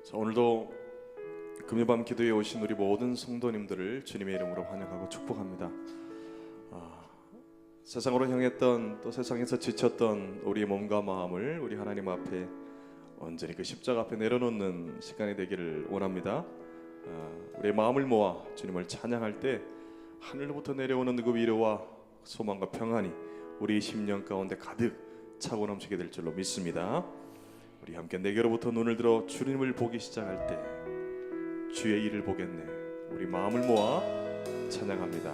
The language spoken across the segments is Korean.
자, 오늘도 금요밤 기도에 오신 우리 모든 성도님들을 주님의 이름으로 환영하고 축복합니다. 세상으로 향했던 또 세상에서 지쳤던 우리의 몸과 마음을 우리 하나님 앞에 온전히 그 십자가 앞에 내려놓는 시간이 되기를 원합니다. 우리의 마음을 모아 주님을 찬양할 때 하늘로부터 내려오는 그 위로와 소망과 평안이 우리 심령 가운데 가득 차고 넘치게 될 줄로 믿습니다. 우리 함께 내게로부터 눈을 들어 주님을 보기 시작할 때 주의 일을 보겠네. 우리 마음을 모아 찬양합니다.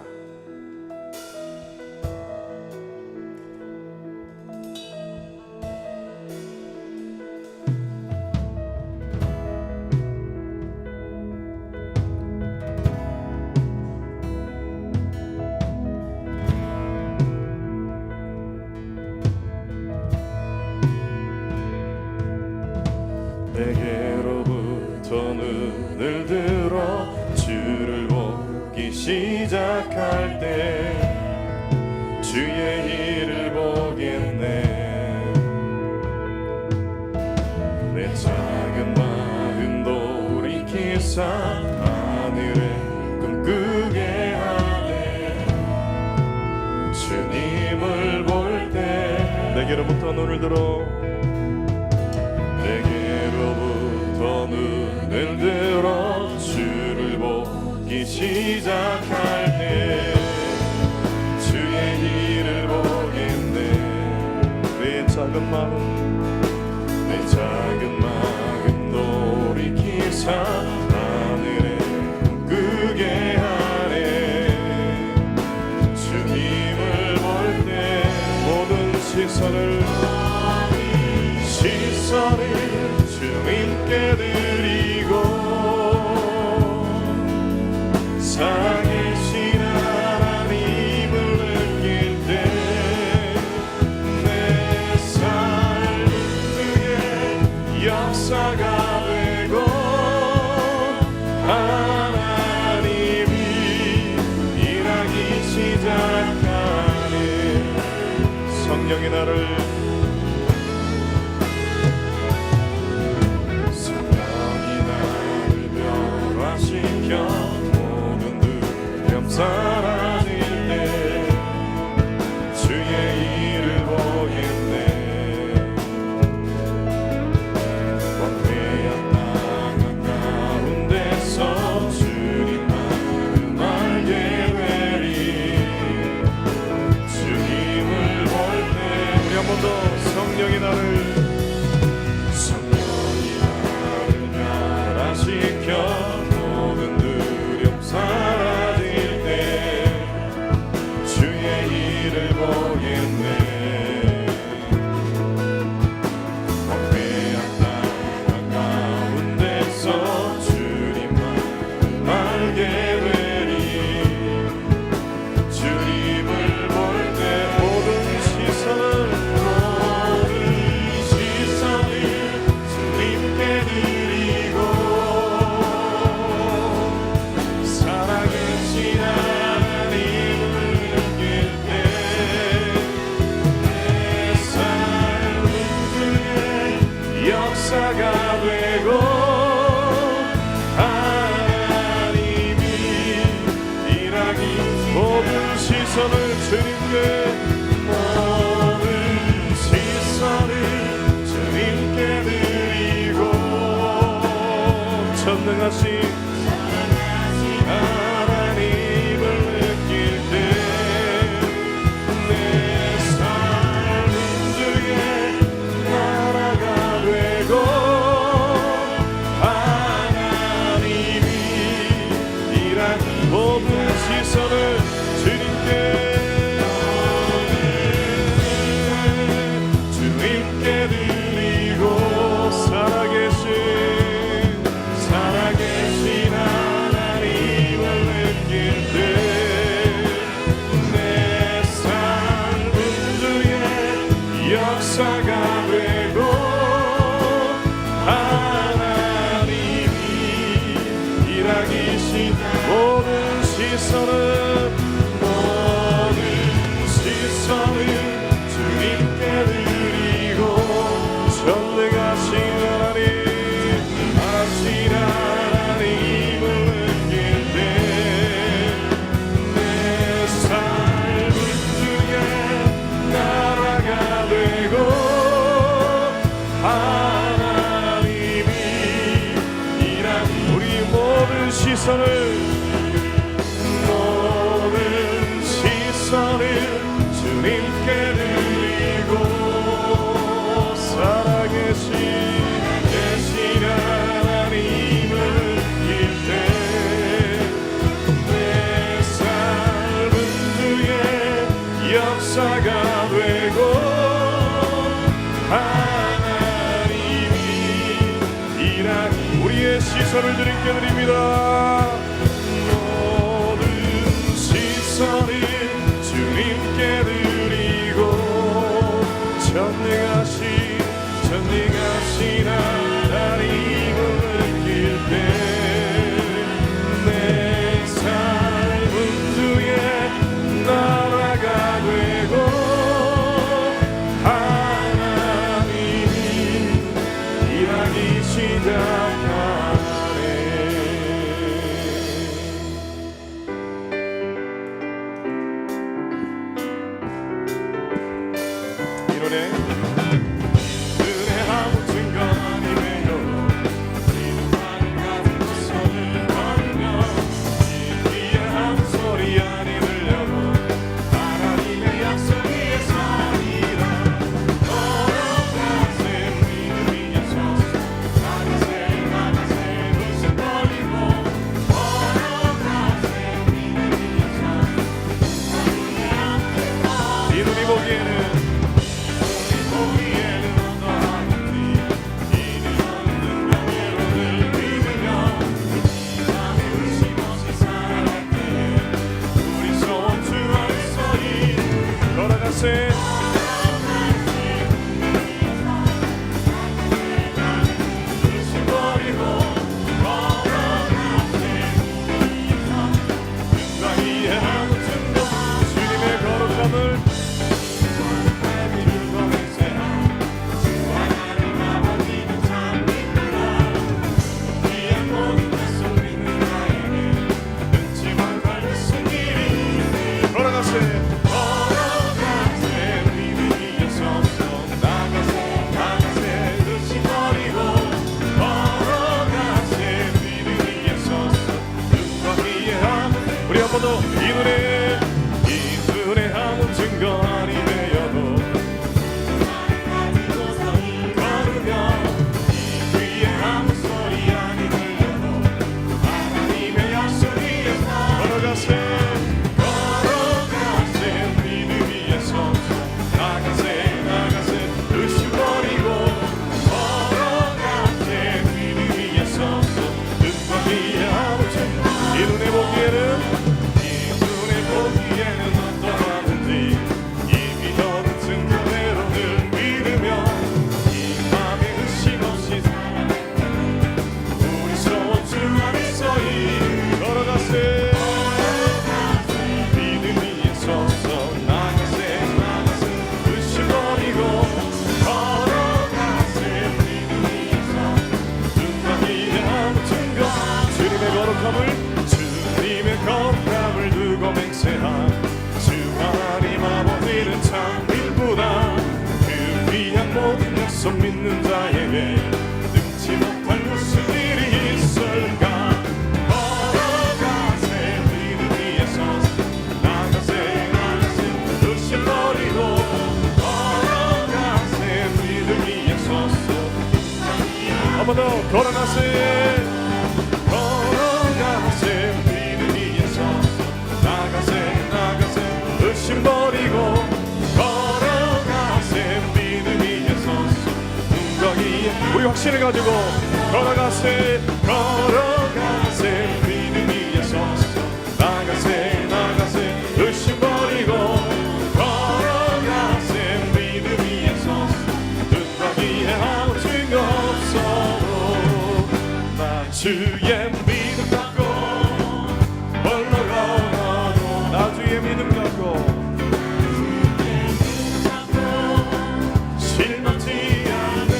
내게로부터 눈을 들어 주를 보기 시작할 때 주의 일을 보겠네. 내 작은 마음 돌이키사 하늘에 꿈꾸게 하네. 주님을 볼 때 내게로부터 눈을 들어 눈을 들어 주를 보기 시작할 때 주의 일을 보겠네. 내 작은 마음 돌이키사 하늘에 꿈꾸게 하네. 주님을 볼 때 모든 시선을 주님께 드리고 살아계신 하나님을 느낄 때 내 삶 위에 역사가 되고 하나님이 일하기 시작하네. 성령이 나를 모든 두려움 사라질 때 주의 일을 보겠네. 광대한 땅 가운데서 주님만을 알게 되리. 주님을 볼 때 우리 한 번 더 성령이 나를 변화시켜 사라질 때 주의 일을 보겠네. 광대한 땅 가운데서 주님만 알게 되리. 주님을 볼 때 모든 시선을 주님께 드리고 살아계신 하나님을 느낄 때 내 삶 위에 역사가 되고 하나님이 일하기 모든 시선을 주님께 드리고 전능하신 하나님을 느낄 때 내 삶 주의 나라가 되고 하나님이 일하는 모든 시선을 주님께 드리고 살아계신 시선을 주님께 드리고 살아계신 하나님을 느낄 때 내 삶은 주의 역사가 되고 하나님이 일하니 우리의 시선을 주님께 드립니다. 모든 시선을 주님께 드리고 전능하신 하나님을 느낄 때 내 삶은 주의 나라가 되고 하나님이 일하기 시작하네. 은혜 아무 증거 아니네요. 기도하는 가슴 손을 걸으며 위에 아무 소리 아니 들려도 하나님의 약속 위에 서리라. 걸어가세 믿음 위에 서서 나가세 웃음 버리고 걸어가세 믿음 위에 서서 이 눈이 보기에는 주님의 거룩함을 이 눈에 아무 증거 아니 되어도 걸으며 이 귀에 아무 소리 아니 들려도 하나님의 약속 위에 걸어가세 믿음 위에 서서 나가세 의심 버리고 걸어가세 믿음 위에 서서 눈과 귀에 아무 증거 이 눈에 보기에는 어떠하든지 이미 얻은 증거대로 늘 믿으며 이 맘에 의심 없이 살아가는 우리 소원 주 안에 서이 걸어가세 믿음 위에 서서 나가세 의심 버리고 걸어가세 믿음 위에 서서 눈과 귀에 아무 증거 주님의 거룩함을 두고 맹세한 주 하나님 아버지는 참 일부다. 그 귀한 모든 약속 믿는 자에게 능치 못할 무슨 일이 있을까. 걸어가세 믿음 위에 서서 나가세 의심 버리고 걸어가세 믿음 위에 서서 한 번 더 걸어가세 믿음 위에 서서 나가세 의심 버리고 걸어가세 믿음 위에 서서 눈과 귀에 우리 확신을 가지고 걸어가세 믿음 위에 서서 나가세 의심 버리고 걸어가세 믿음 위에 서서 눈과 귀에 아무 증거 없어도 난 주의 믿음 갖고 홀로 걸어도 나 주의 믿음 갖고 실망치 않네.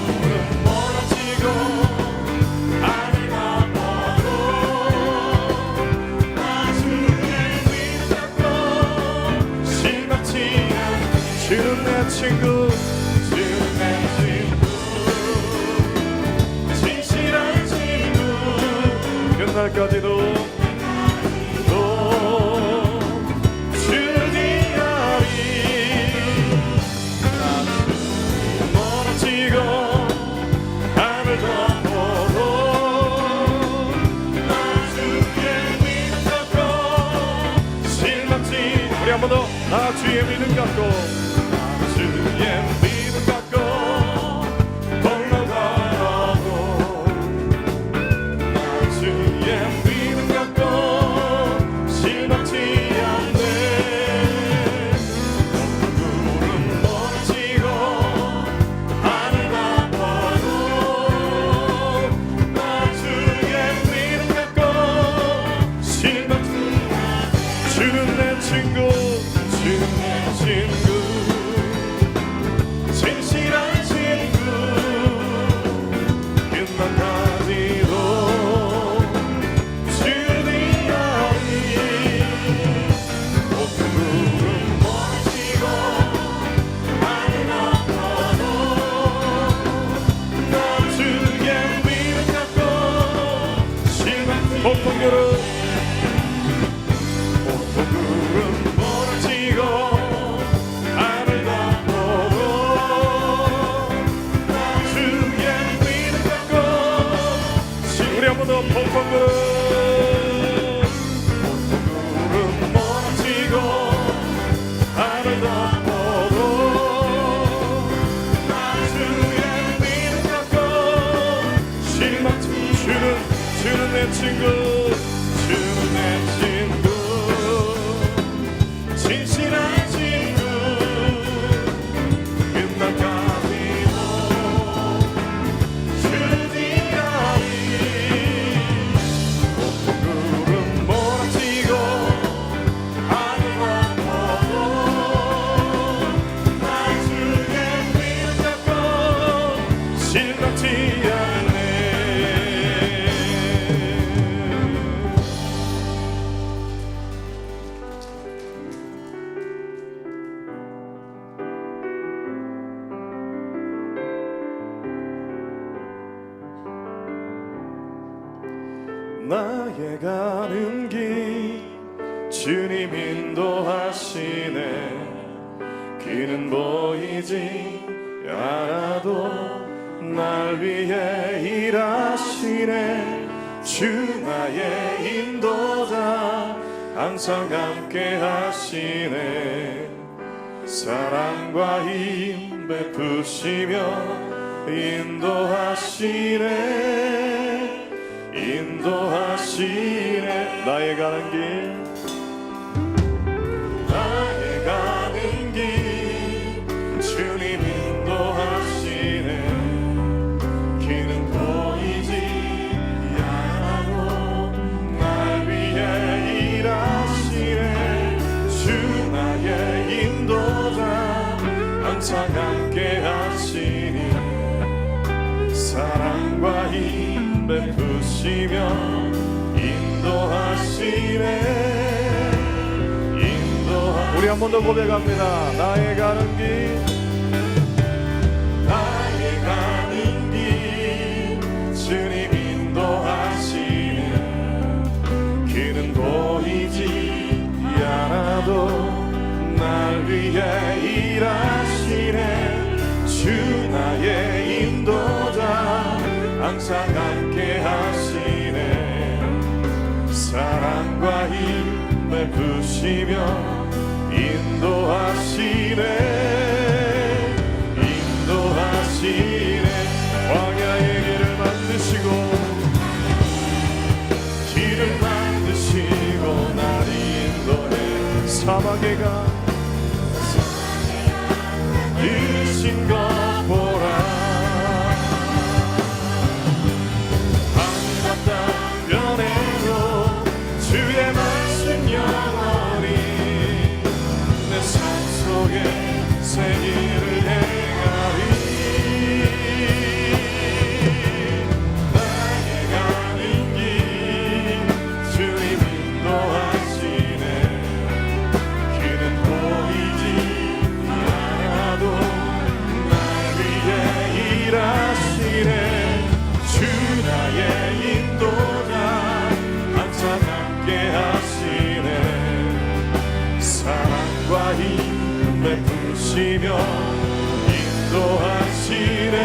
눈은 멀어지고 하늘가 멀고 나 주의 믿음 갖고 실망치 않네. 주는 내 친구 진실한 친구 날까지도 주니하리. 멀어지고 하늘 덮어도 나 주의 믿음 갖고 실망치. 우리 한 번 더. 나 주의 믿음 갖고 주의 믿음 갖고 올라가라고. 나 주의 믿음 갖고 실망치 않네. 구름 멀어지고 하늘 덮어도 나 주의 믿음 갖고 실망치. 주는 내 친구, 주는 내 친구, 진실한 친구. 끝날까지도 주니하리. 높은 구름 멀어지고 하늘 덮어도 나 주의 믿음 갖고 실망치. 높은 구름 멀어지고 하늘 덮어도 나 주의 믿음 갖고. 우리 한 번 더. 폭풍 구름 멀어지고 하늘 덮어도 나 주의 믿음 갖고 실망치. 주는 내 친구, 주는 내 친구, 진실한 친구. 끝날까지도 주니하리. 높은 구름 멀어지고 하늘 덮어도 나 주의 믿음 갖고 실망치 않네. 나의 가는 길 주님 인도하시네. 길은 보이지 않아도 날 위해 일하시네. 주 나의 인도자 항상 함께 하시네. 사랑과 힘 베푸시며 인도하시네. 인도하시네. 나의 가는 길, 나의 가는 길 주님 인도하시네. 길은 보이지 않아도 날 위해 일하시네. 주 나의 인도자 항상 함께 하시니. 사랑과 힘 베푸시며 인도하시네. 우리 한 번 더 고백합니다. 나의 가는 길, 나의 가는 길 주님 인도하시네. 길은 보이지 않아도 날 위해 일하시네. 주 나의 인도자 항상 함께 하시네. 사랑과 힘 베푸시며 인도하시네. 인도하시네. 광야의 길을 만드시고 길을 만드시고 날 인도해. 사막에 가 이르신 것 보라. 변해도 주의 말씀 영원히 내 삶 속에 새 길을 행하리. 나의 가는 길 주님 인도하시네. 길은 보이지 않아도 날 베푸시며 인도하시네.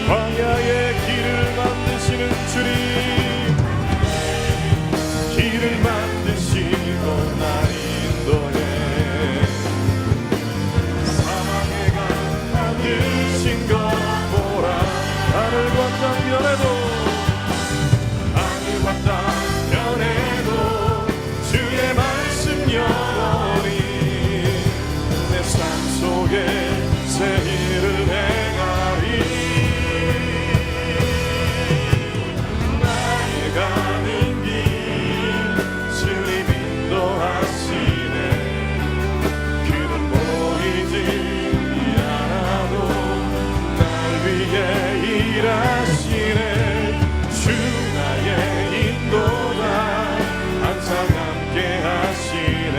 광야의 길을 만드시는 주님, 길을 만드시고 날 인도해. 사망의 강 만드신 것 보라. 하늘과 땅 변해도, 하늘과 땅 변해도 주의 말씀 영원히 내 삶 속에 새 일을 행하리. 나의 가는 길 주님 인도하시네. 그는 보이지 않아도 날 위해 일하시네. 주 나의 인도자 항상 함께 하시네.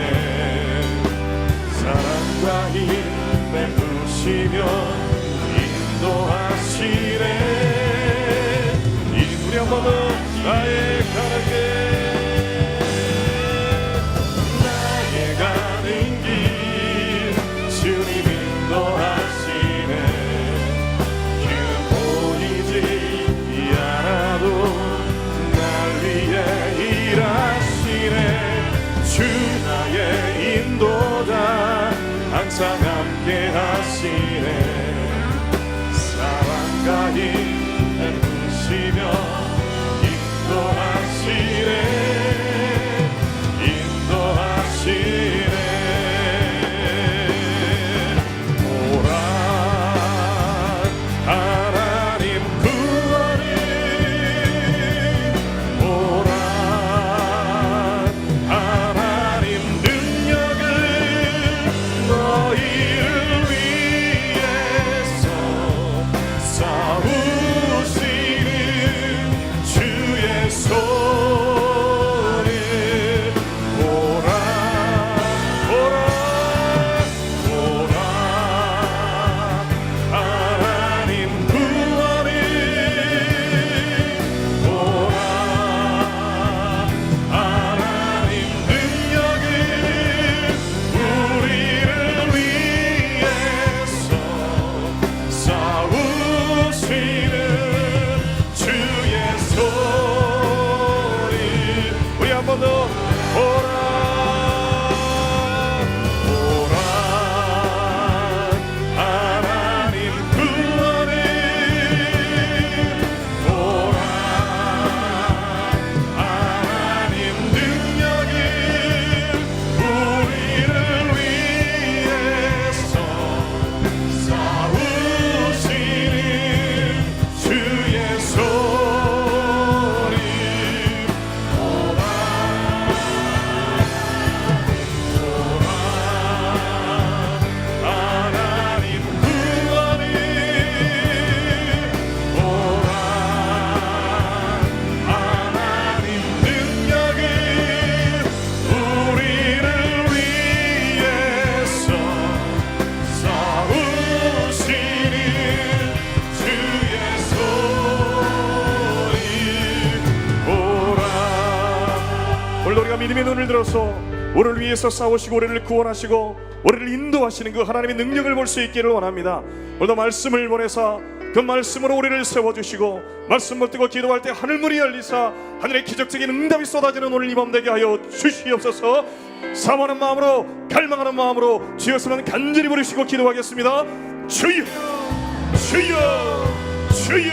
사랑과 힘 베푸시며 인도하시네. 이 우리 한 번 더 나의 가는 길, 나의 가는 길 주님 인도하시네. 그는 보이지 않아도 날 위해 일하시네. 주 나의 인도자 항상 함께 하시네. 사랑과 힘 베푸시며 인도하시네. 인도하시네. 오라 하나님 구원을, 오라 하나님 능력을 너희를 위해서 싸우시는 주의 손을. 오라 오라 오라 하나님 구원을, 오라 하나님 능력을 우리를 위해서 싸우시는 주의 소리. 우리 한 번 더 오라 오라 하나님 구원을, 오라 하나님 능력을 우리를 위해서 싸우시는 주의 소리. 오라 하나님 구원을, 오라 하나님 능력을 우리를 위해서 싸우시는 주의 소리. 오라. 오늘도 우리가 믿음의 눈을 들어서 우리를 위해서 싸우시고 우리를 구원하시고 우리를 인도하시는 그 하나님의 능력을 볼 수 있기를 원합니다. 오늘도 말씀을 보내사 그 말씀으로 우리를 세워주시고 말씀 붙들고 기도할 때 하늘문이 열리사 하늘의 기적적인 응답이 쏟아지는 오늘 이 밤 되게 하여 주시옵소서. 사모하는 마음으로 갈망하는 마음으로 주였으면 간절히 부르시고 기도하겠습니다. 주여 주여 주여.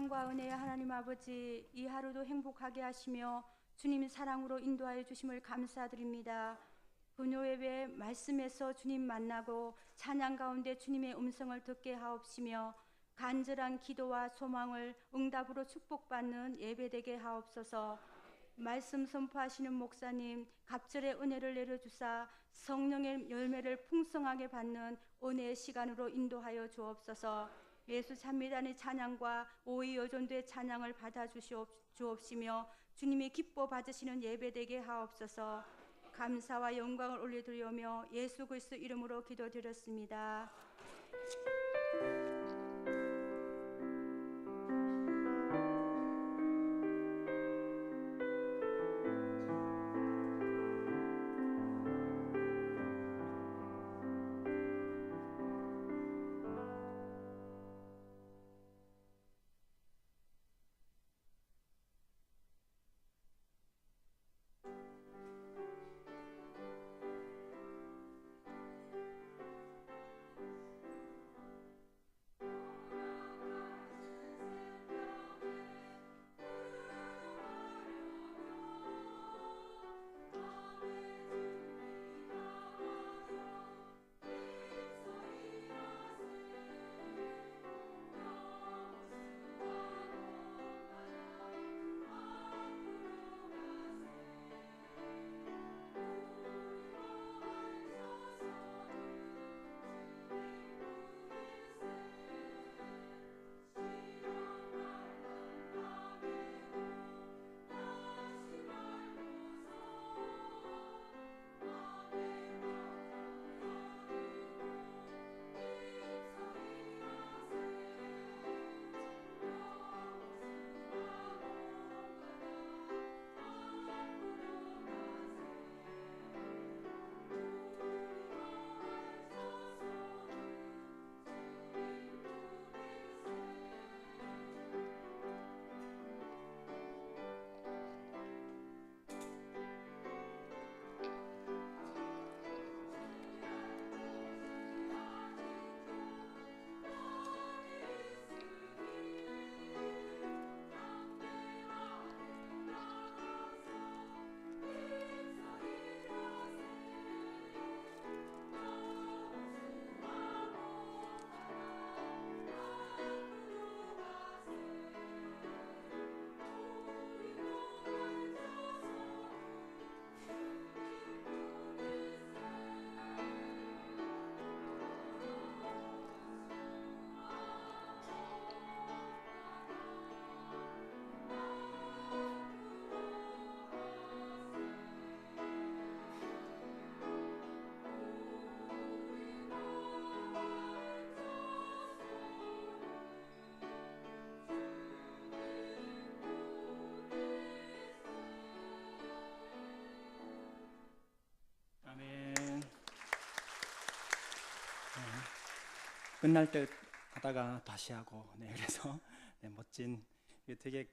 사랑과 은혜의 하나님 아버지, 이 하루도 행복하게 하시며 주님 사랑으로 인도하여 주심을 감사드립니다. 금요예배 말씀에서 주님 만나고 찬양 가운데 주님의 음성을 듣게 하옵시며 간절한 기도와 소망을 응답으로 축복받는 예배되게 하옵소서. 말씀 선포하시는 목사님 갑절의 은혜를 내려주사 성령의 열매를 풍성하게 받는 은혜의 시간으로 인도하여 주옵소서. 예수 찬미단의 찬양과 오이 여전도의 찬양을 받아 주옵시며 주님이 기뻐 받으시는 예배되게 하옵소서. 감사와 영광을 올려드리며 예수 그리스도 이름으로 기도드렸습니다. 끝날 때 하다가 다시 하고, 그래서 멋진, 되게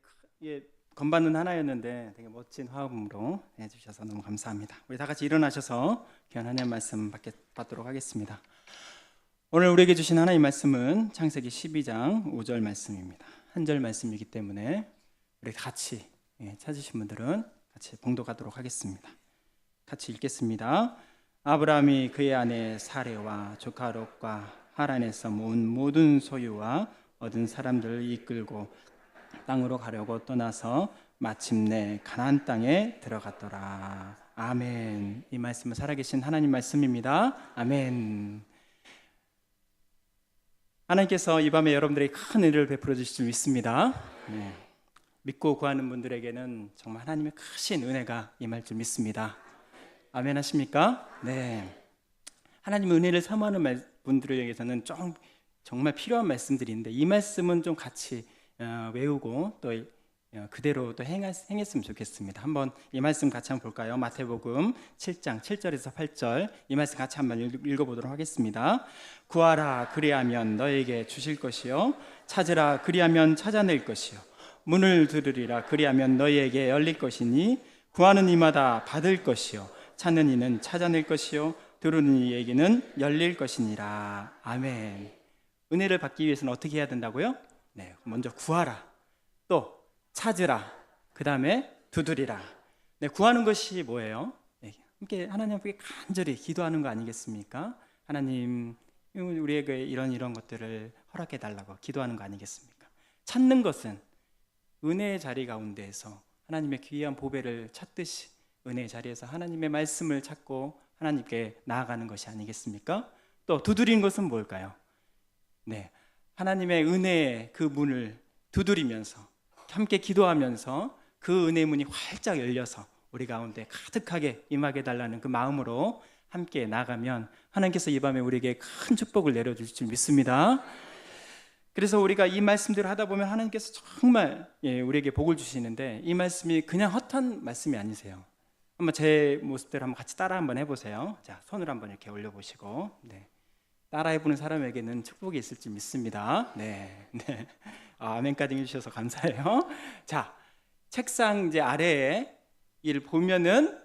건반은 하나였는데 되게 멋진 화음으로 해주셔서 너무 감사합니다. 우리 다 같이 일어나셔서 귀한 하나님의 말씀 받도록 하겠습니다. 오늘 우리에게 주신 하나님의 말씀은 창세기 12장 5절 말씀입니다. 한 절 말씀이기 때문에 우리 같이 찾으신 분들은 같이 봉독하도록 하겠습니다. 같이 읽겠습니다. 아브라함이 그의 아내 사레와 조카 롯과 하란에서 모은 모든 소유와 얻은 사람들을 이끌고 땅으로 가려고 떠나서 마침내 가나안 땅에 들어갔더라. 아멘. 이 말씀은 살아계신 하나님 말씀입니다. 아멘. 하나님께서 이 밤에 여러분들에게 큰 은혜를 베풀어 주실 줄 믿습니다. 믿고 구하는 분들에게는 정말 하나님의 크신 은혜가 임할 줄 믿습니다. 아멘 하십니까? 네. 하나님의 은혜를 사모하는 분들에게서는 정말 필요한 말씀들인데, 이 말씀은 좀 같이 외우고 또 그대로 또 행했으면 좋겠습니다. 한번 이 말씀 같이 한번 볼까요? 마태복음 7장 7절에서 8절 이 말씀 같이 한번 읽어보도록 하겠습니다. 구하라 그리하면 너에게 주실 것이요, 찾으라 그리하면 찾아낼 것이요, 문을 두드리라 그리하면 너희에게 열릴 것이니 구하는 이마다 받을 것이요, 찾는 이는 찾아낼 것이요, 들으는 이에게는 열릴 것이니라. 아멘. 은혜를 받기 위해서는 어떻게 해야 된다고요? 먼저 구하라. 또 찾으라, 그 다음에 두드리라. 네, 구하는 것이 뭐예요? 네, 함께 하나님 앞에 간절히 기도하는 거 아니겠습니까? 하나님, 우리에게 이런 것들을 허락해 달라고 기도하는 거 아니겠습니까? 찾는 것은 은혜의 자리 가운데에서 하나님의 귀한 보배를 찾듯이 은혜의 자리에서 하나님의 말씀을 찾고 하나님께 나아가는 것이 아니겠습니까? 또 두드리는 것은 뭘까요? 네, 하나님의 은혜의 그 문을 두드리면서 함께 기도하면서 그 은혜의 문이 활짝 열려서 우리 가운데 가득하게 임하게 달라는 그 마음으로 함께 나가면 하나님께서 이 밤에 우리에게 큰 축복을 내려주실 줄 믿습니다. 그래서 우리가 이 말씀들을 하다 보면 하나님께서 정말 우리에게 복을 주시는데 이 말씀이 그냥 헛한 말씀이 아니세요. 한번 제 모습대로 한번 같이 따라 한번 해보세요. 자, 손을 한번 이렇게 올려보시고, 네, 따라해보는 사람에게는 축복이 있을지 믿습니다. 네, 네. 아멘까지 해주셔서 감사해요. 자, 책상 이제 아래에 이를 보면은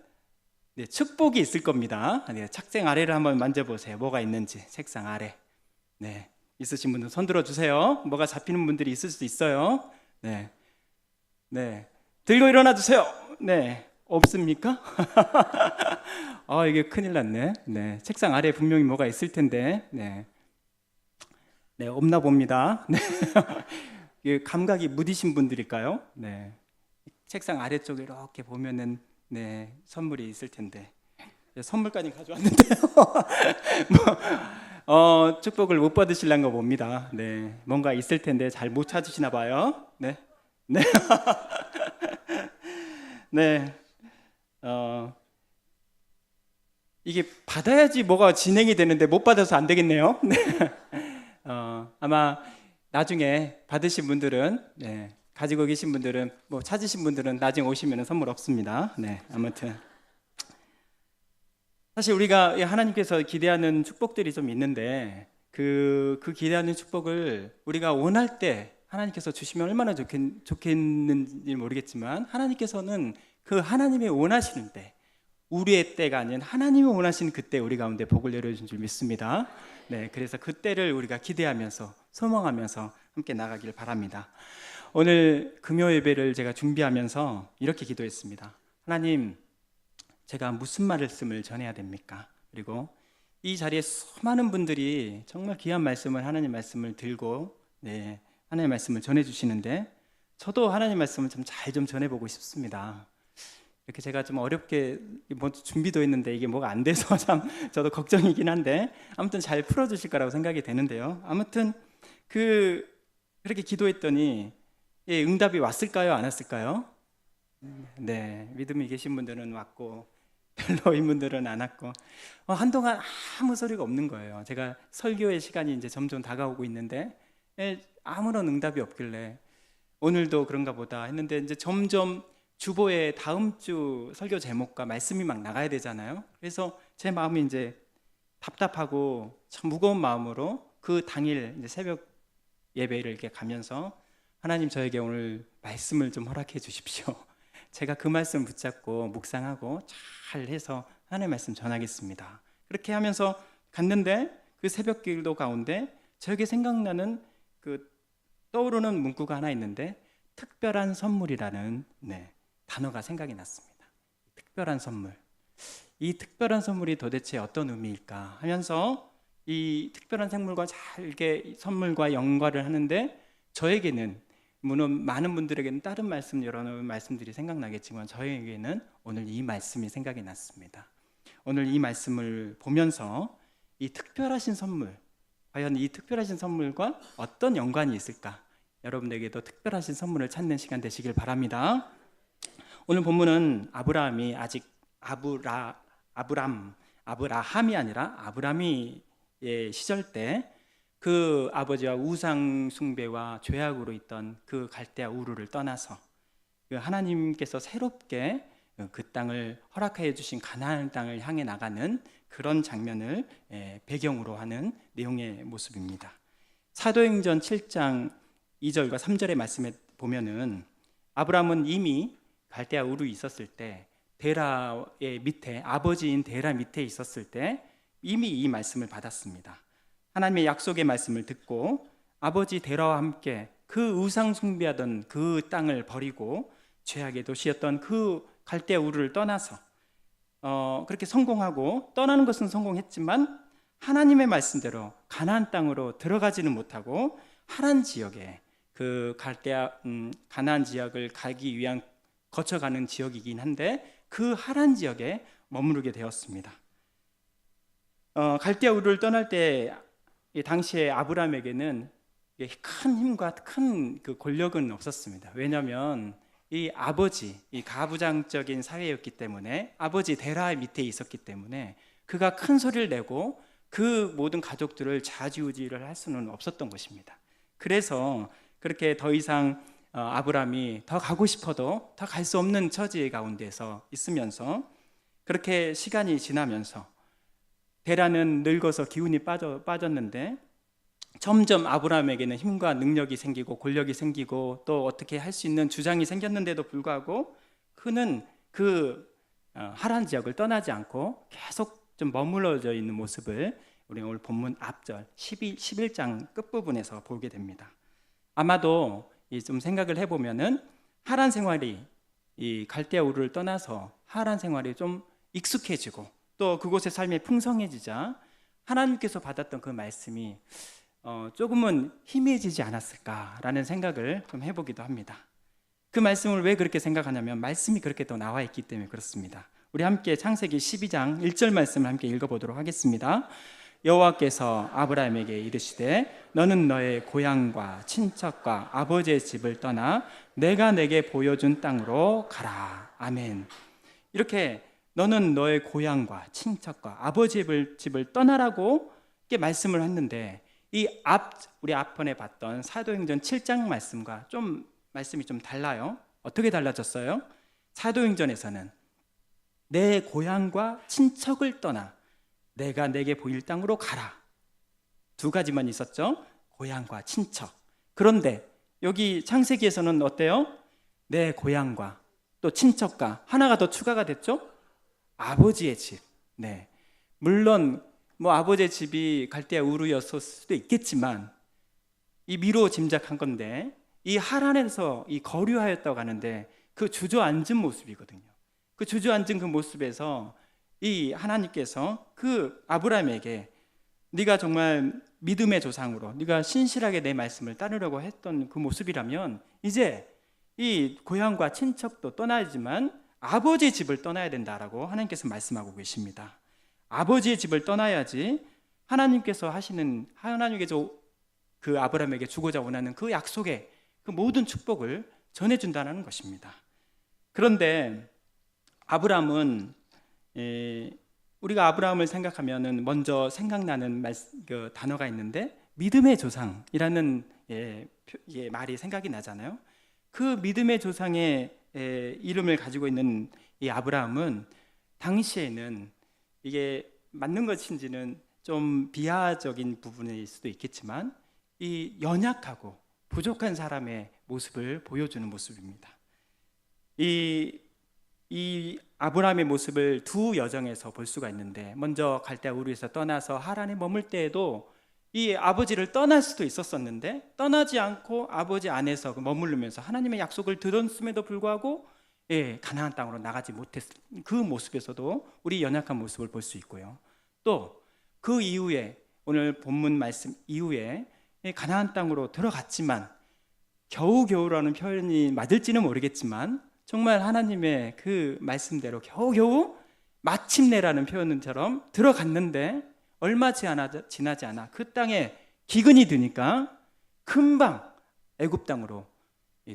네, 축복이 있을 겁니다. 네, 책상 아래를 한번 만져보세요. 뭐가 있는지 책상 아래. 네, 있으신 분들 손 들어주세요. 뭐가 잡히는 분들이 있을 수 있어요. 네, 네, 들고 일어나 주세요. 네, 없습니까? 이게 큰일 났네. 네, 책상 아래에 분명히 뭐가 있을 텐데. 네, 네, 없나 봅니다. 네. 이게 감각이 무디신 분들일까요? 네, 책상 아래쪽에 이렇게 보면은 네, 선물이 있을 텐데 선물까지 가져왔는데요. 축복을 못 받으실란 거 봅니다. 네, 뭔가 있을 텐데 잘 못 찾으시나 봐요. 네, 네, 네. 이게 받아야지 뭐가 진행이 되는데 못 받아서 안 되겠네요. 네. 아마 나중에 받으신 분들은 네, 가지고 계신 분들은 뭐 찾으신 분들은 나중에 오시면 선물 없습니다. 네, 아무튼 사실 우리가 하나님께서 기대하는 축복들이 좀 있는데 그 기대하는 축복을 우리가 원할 때 하나님께서 주시면 얼마나 좋겠는지 모르겠지만 하나님께서는 그 하나님이 원하시는 때, 우리의 때가 아닌 하나님이 원하시는 그때 우리 가운데 복을 내려주신 줄 믿습니다. 네, 그래서 그 때를 우리가 기대하면서 소망하면서 함께 나가길 바랍니다. 오늘 금요 예배를 제가 준비하면서 이렇게 기도했습니다. 하나님, 제가 무슨 말씀을 전해야 됩니까? 그리고 이 자리에 수많은 분들이 정말 귀한 말씀을, 하나님 말씀을 들고 네, 하나님 말씀을 전해주시는데 저도 하나님 말씀을 좀 잘 좀 전해보고 싶습니다. 이렇게 제가 좀 어렵게 뭐 준비도 했는데 이게 뭐가 안 돼서 참 저도 걱정이긴 한데 아무튼 잘 풀어주실 거라고 생각이 되는데요. 아무튼 그렇게 기도했더니 응답이 왔을까요? 안 왔을까요? 네, 믿음이 계신 분들은 왔고 별로인 분들은 안 왔고 한동안 아무 소리가 없는 거예요. 제가 설교의 시간이 이제 점점 다가오고 있는데 아무런 응답이 없길래 오늘도 그런가 보다 했는데 이제 점점 주보에 다음 주 설교 제목과 말씀이 막 나가야 되잖아요. 그래서 제 마음이 이제 답답하고 참 무거운 마음으로 그 당일 이제 새벽 예배를 이렇게 가면서 하나님 저에게 오늘 말씀을 좀 허락해 주십시오. 제가 그 말씀 붙잡고 묵상하고 잘 해서 하나님의 말씀 전하겠습니다. 그렇게 하면서 갔는데 그 새벽 기도 가운데 저에게 생각나는 그 떠오르는 문구가 하나 있는데 특별한 선물이라는 단어가 생각이 났습니다. 특별한 선물. 이 특별한 선물이 도대체 어떤 의미일까 하면서 이 특별한 선물과 잘 이렇게 선물과 연관을 하는데 저에게는 물론 많은 분들에게는 다른 말씀 여러 말씀들이 생각나겠지만 저에게는 오늘 이 말씀이 생각이 났습니다. 오늘 이 말씀을 보면서 이 특별하신 선물, 과연 이 특별하신 선물과 어떤 연관이 있을까? 여러분에게도 특별하신 선물을 찾는 시간 되시길 바랍니다. 오늘 본문은 아브라함이 아직 아브라함이 아니라 아브라함이 시절 때 그 아버지와 우상 숭배와 죄악으로 있던 그 갈대아 우르를 떠나서 하나님께서 새롭게 그 땅을 허락해 주신 가나안 땅을 향해 나가는 그런 장면을 배경으로 하는 내용의 모습입니다. 사도행전 7장 2절과 3절의 말씀에 보면은 아브라함은 이미 갈대아 우르에 있었을 때 데라의 밑에 아버지인 데라 밑에 있었을 때 이미 이 말씀을 받았습니다. 하나님의 약속의 말씀을 듣고 아버지 데라와 함께 그 우상 숭배하던 그 땅을 버리고 죄악의 도시였던 그 갈대아 우르를 떠나서 그렇게 성공하고 떠나는 것은 성공했지만 하나님의 말씀대로 가나안 땅으로 들어가지는 못하고 하란 지역에 그 가나안 지역을 가기 위한 거쳐가는 지역이긴 한데 그 하란 지역에 머무르게 되었습니다. 갈대아 우르를 떠날 때 당시에 아브라함에게는 큰 힘과 큰 그 권력은 없었습니다. 왜냐하면 이 아버지, 이 가부장적인 사회였기 때문에 아버지 데라 밑에 있었기 때문에 그가 큰 소리를 내고 그 모든 가족들을 좌지우지를 할 수는 없었던 것입니다. 그래서 그렇게 더 이상 아브라함이 더 가고 싶어도 더 갈 수 없는 처지 가운데서 있으면서 그렇게 시간이 지나면서 데라는 늙어서 기운이 빠졌는데 점점 아브라함에게는 힘과 능력이 생기고 권력이 생기고 또 어떻게 할 수 있는 주장이 생겼는데도 불구하고 그는 그 하란 지역을 떠나지 않고 계속 좀 머물러져 있는 모습을 우리 오늘 본문 앞절 11장 끝부분에서 보게 됩니다. 아마도 좀 생각을 해보면은 하란 생활이 이 갈대아 우르를 떠나서 하란 생활이 좀 익숙해지고 또 그곳의 삶이 풍성해지자 하나님께서 받았던 그 말씀이 조금은 희미해지지 않았을까라는 생각을 좀 해보기도 합니다. 그 말씀을 왜 그렇게 생각하냐면 말씀이 그렇게 또 나와 있기 때문에 그렇습니다. 우리 함께 창세기 12장 1절 말씀을 함께 읽어보도록 하겠습니다. 여호와께서 아브라함에게 이르시되 너는 너의 고향과 친척과 아버지의 집을 떠나 내가 내게 보여준 땅으로 가라. 아멘. 이렇게 너는 너의 고향과 친척과 아버지의 집을 떠나라고 이렇게 말씀을 했는데 우리 앞번에 봤던 사도행전 7장 말씀과 좀 말씀이 좀 달라요. 어떻게 달라졌어요? 사도행전에서는 내 고향과 친척을 떠나 내가 내게 보일 땅으로 가라. 두 가지만 있었죠. 고향과 친척. 그런데 여기 창세기에서는 어때요? 내 고향과 또 친척과 하나가 더 추가가 됐죠. 아버지의 집. 네. 물론 아버지의 집이 갈대아 우르였을 수도 있겠지만 이 미로 짐작한 건데 이 하란에서 이 거류하였다고 하는데 그 주저앉은 모습이거든요. 그 주저앉은 그 모습에서 이 하나님께서 그 아브라함에게 네가 정말 믿음의 조상으로 네가 신실하게 내 말씀을 따르려고 했던 그 모습이라면 이제 이 고향과 친척도 떠나야지만 아버지의 집을 떠나야 된다라고 하나님께서 말씀하고 계십니다. 아버지의 집을 떠나야지 하나님께서 그 아브라함에게 주고자 원하는 그 약속의 그 모든 축복을 전해준다는 것입니다. 그런데 아브라함은 우리가 아브라함을 생각하면은 먼저 생각나는 그 단어가 있는데 믿음의 조상이라는 말이 생각이 나잖아요. 그 믿음의 조상의 이름을 가지고 있는 이 아브라함은 당시에는 이게 맞는 것인지는 좀 비하적인 부분일 수도 있겠지만 이 연약하고 부족한 사람의 모습을 보여주는 모습입니다. 이 아브라함의 모습을 두 여정에서 볼 수가 있는데 먼저 갈대아 우르에서 떠나서 하란에 머물 때에도 이 아버지를 떠날 수도 있었었는데 떠나지 않고 아버지 안에서 머무르면서 하나님의 약속을 들었음에도 불구하고 가나안 땅으로 나가지 못했을 그 모습에서도 우리 연약한 모습을 볼 수 있고요. 또 그 이후에 오늘 본문 말씀 이후에 가나안 땅으로 들어갔지만 겨우겨우라는 표현이 맞을지는 모르겠지만 정말 하나님의 그 말씀대로 겨우겨우 마침내라는 표현처럼 들어갔는데 얼마 지나지 않아 그 땅에 기근이 드니까 금방 애굽 땅으로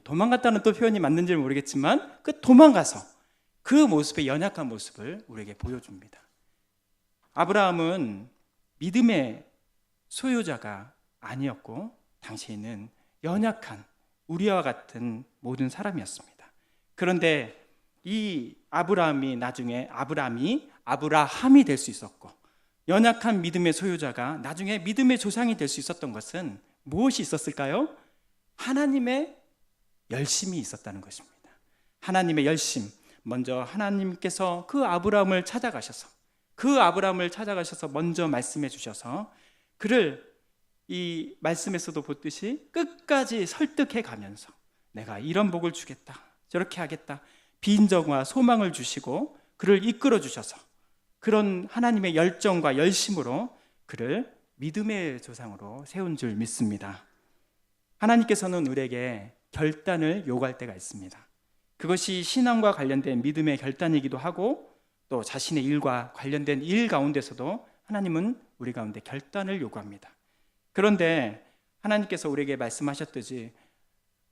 도망갔다는 또 표현이 맞는지는 모르겠지만 그 도망가서 그 모습의 연약한 모습을 우리에게 보여줍니다. 아브라함은 믿음의 소유자가 아니었고 당시에는 연약한 우리와 같은 모든 사람이었습니다. 그런데 이 아브라함이 나중에 아브라함이 될 수 있었고 연약한 믿음의 소유자가 나중에 믿음의 조상이 될 수 있었던 것은 무엇이 있었을까요? 하나님의 열심이 있었다는 것입니다. 하나님의 열심. 먼저 하나님께서 그 아브라함을 찾아가셔서 먼저 말씀해 주셔서 그를 이 말씀에서도 보듯이 끝까지 설득해 가면서 내가 이런 복을 주겠다, 저렇게 하겠다, 비인정과 소망을 주시고 그를 이끌어 주셔서 그런 하나님의 열정과 열심으로 그를 믿음의 조상으로 세운 줄 믿습니다. 하나님께서는 우리에게 결단을 요구할 때가 있습니다. 그것이 신앙과 관련된 믿음의 결단이기도 하고 또 자신의 일과 관련된 일 가운데서도 하나님은 우리 가운데 결단을 요구합니다. 그런데 하나님께서 우리에게 말씀하셨듯이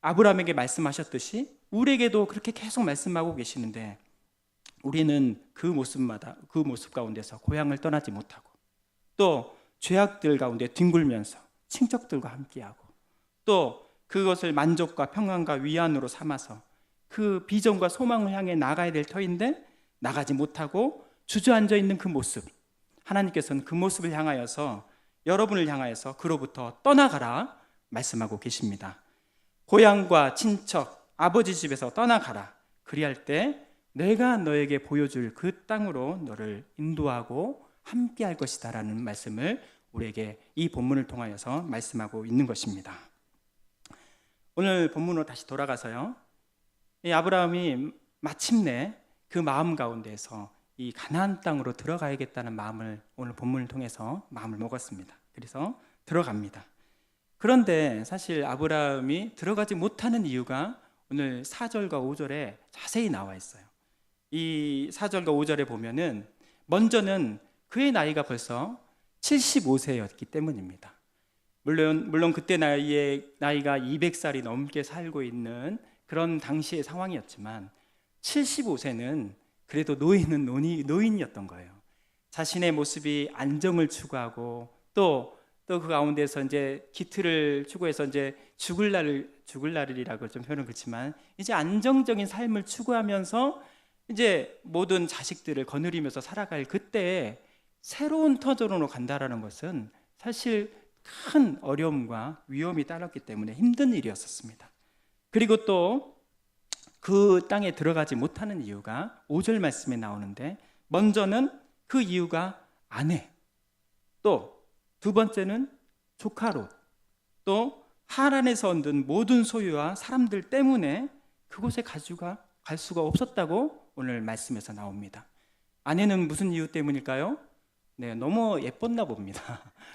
아브라함에게 말씀하셨듯이 우리에게도 그렇게 계속 말씀하고 계시는데 우리는 그 모습 가운데서 고향을 떠나지 못하고 또 죄악들 가운데 뒹굴면서 친척들과 함께하고 또 그것을 만족과 평안과 위안으로 삼아서 그 비전과 소망을 향해 나가야 될 터인데 나가지 못하고 주저앉아 있는 그 모습, 하나님께서는 그 모습을 향하여서 여러분을 향하여서 그로부터 떠나가라 말씀하고 계십니다. 고향과 친척, 아버지 집에서 떠나가라. 그리할 때 내가 너에게 보여줄 그 땅으로 너를 인도하고 함께할 것이다 라는 말씀을 우리에게 이 본문을 통하여서 말씀하고 있는 것입니다. 오늘 본문으로 다시 돌아가서요, 이 아브라함이 마침내 그 마음 가운데에서 이 가나안 땅으로 들어가야겠다는 마음을 오늘 본문을 통해서 마음을 먹었습니다. 그래서 들어갑니다. 그런데 사실 아브라함이 들어가지 못하는 이유가 오늘 4절과 5절에 자세히 나와 있어요. 이 4절과 5절에 보면은 먼저는 그의 나이가 벌써 75세였기 때문입니다. 물론 그때 나이가 200살이 넘게 살고 있는 그런 당시의 상황이었지만 75세는 그래도 노인이었던 거예요. 자신의 모습이 안정을 추구하고 또 그 가운데서 이제 기틀을 추구해서 이제 죽을 날이라고 좀 표현은 그렇지만 이제 안정적인 삶을 추구하면서 이제 모든 자식들을 거느리면서 살아갈 그때에 새로운 터전으로 간다라는 것은 사실 큰 어려움과 위험이 따랐기 때문에 힘든 일이었었습니다. 그리고 또 그 땅에 들어가지 못하는 이유가 5절 말씀에 나오는데 먼저는 그 이유가 아내, 또 두 번째는 조카 롯, 또 하란에서 얻은 모든 소유와 사람들 때문에 그곳에 갈 수가 없었다고 오늘 말씀에서 나옵니다. 아내는 무슨 이유 때문일까요? 네, 너무 예뻤나 봅니다.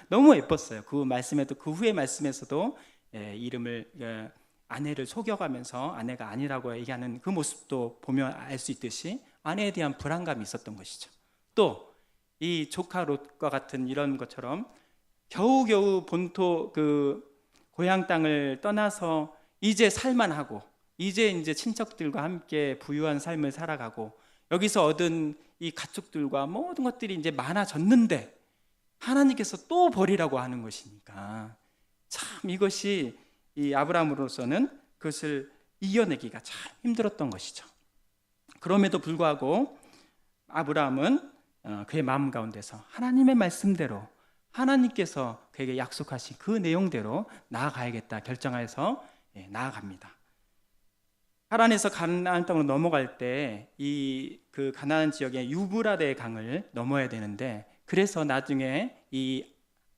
너무 예뻤어요. 그 말씀에도 그 후의 말씀에서도 이름을 아내를 속여가면서 아내가 아니라고 얘기하는 그 모습도 보면 알 수 있듯이 아내에 대한 불안감이 있었던 것이죠. 또 이 조카 롯과 같은 이런 것처럼 겨우겨우 본토 그 고향 땅을 떠나서 이제 살만하고 이제 친척들과 함께 부유한 삶을 살아가고 여기서 얻은 이 가축들과 모든 것들이 이제 많아졌는데 하나님께서 또 버리라고 하는 것이니까 참 이것이 이 아브라함으로서는 그것을 이겨내기가 참 힘들었던 것이죠. 그럼에도 불구하고 아브라함은 그의 마음 가운데서 하나님의 말씀대로 하나님께서 그에게 약속하신 그 내용대로 나아가야겠다 결정해서 나아갑니다. 하란에서 가나안 땅으로 넘어갈 때 그 가나안 지역의 유브라데 강을 넘어야 되는데 그래서 나중에 이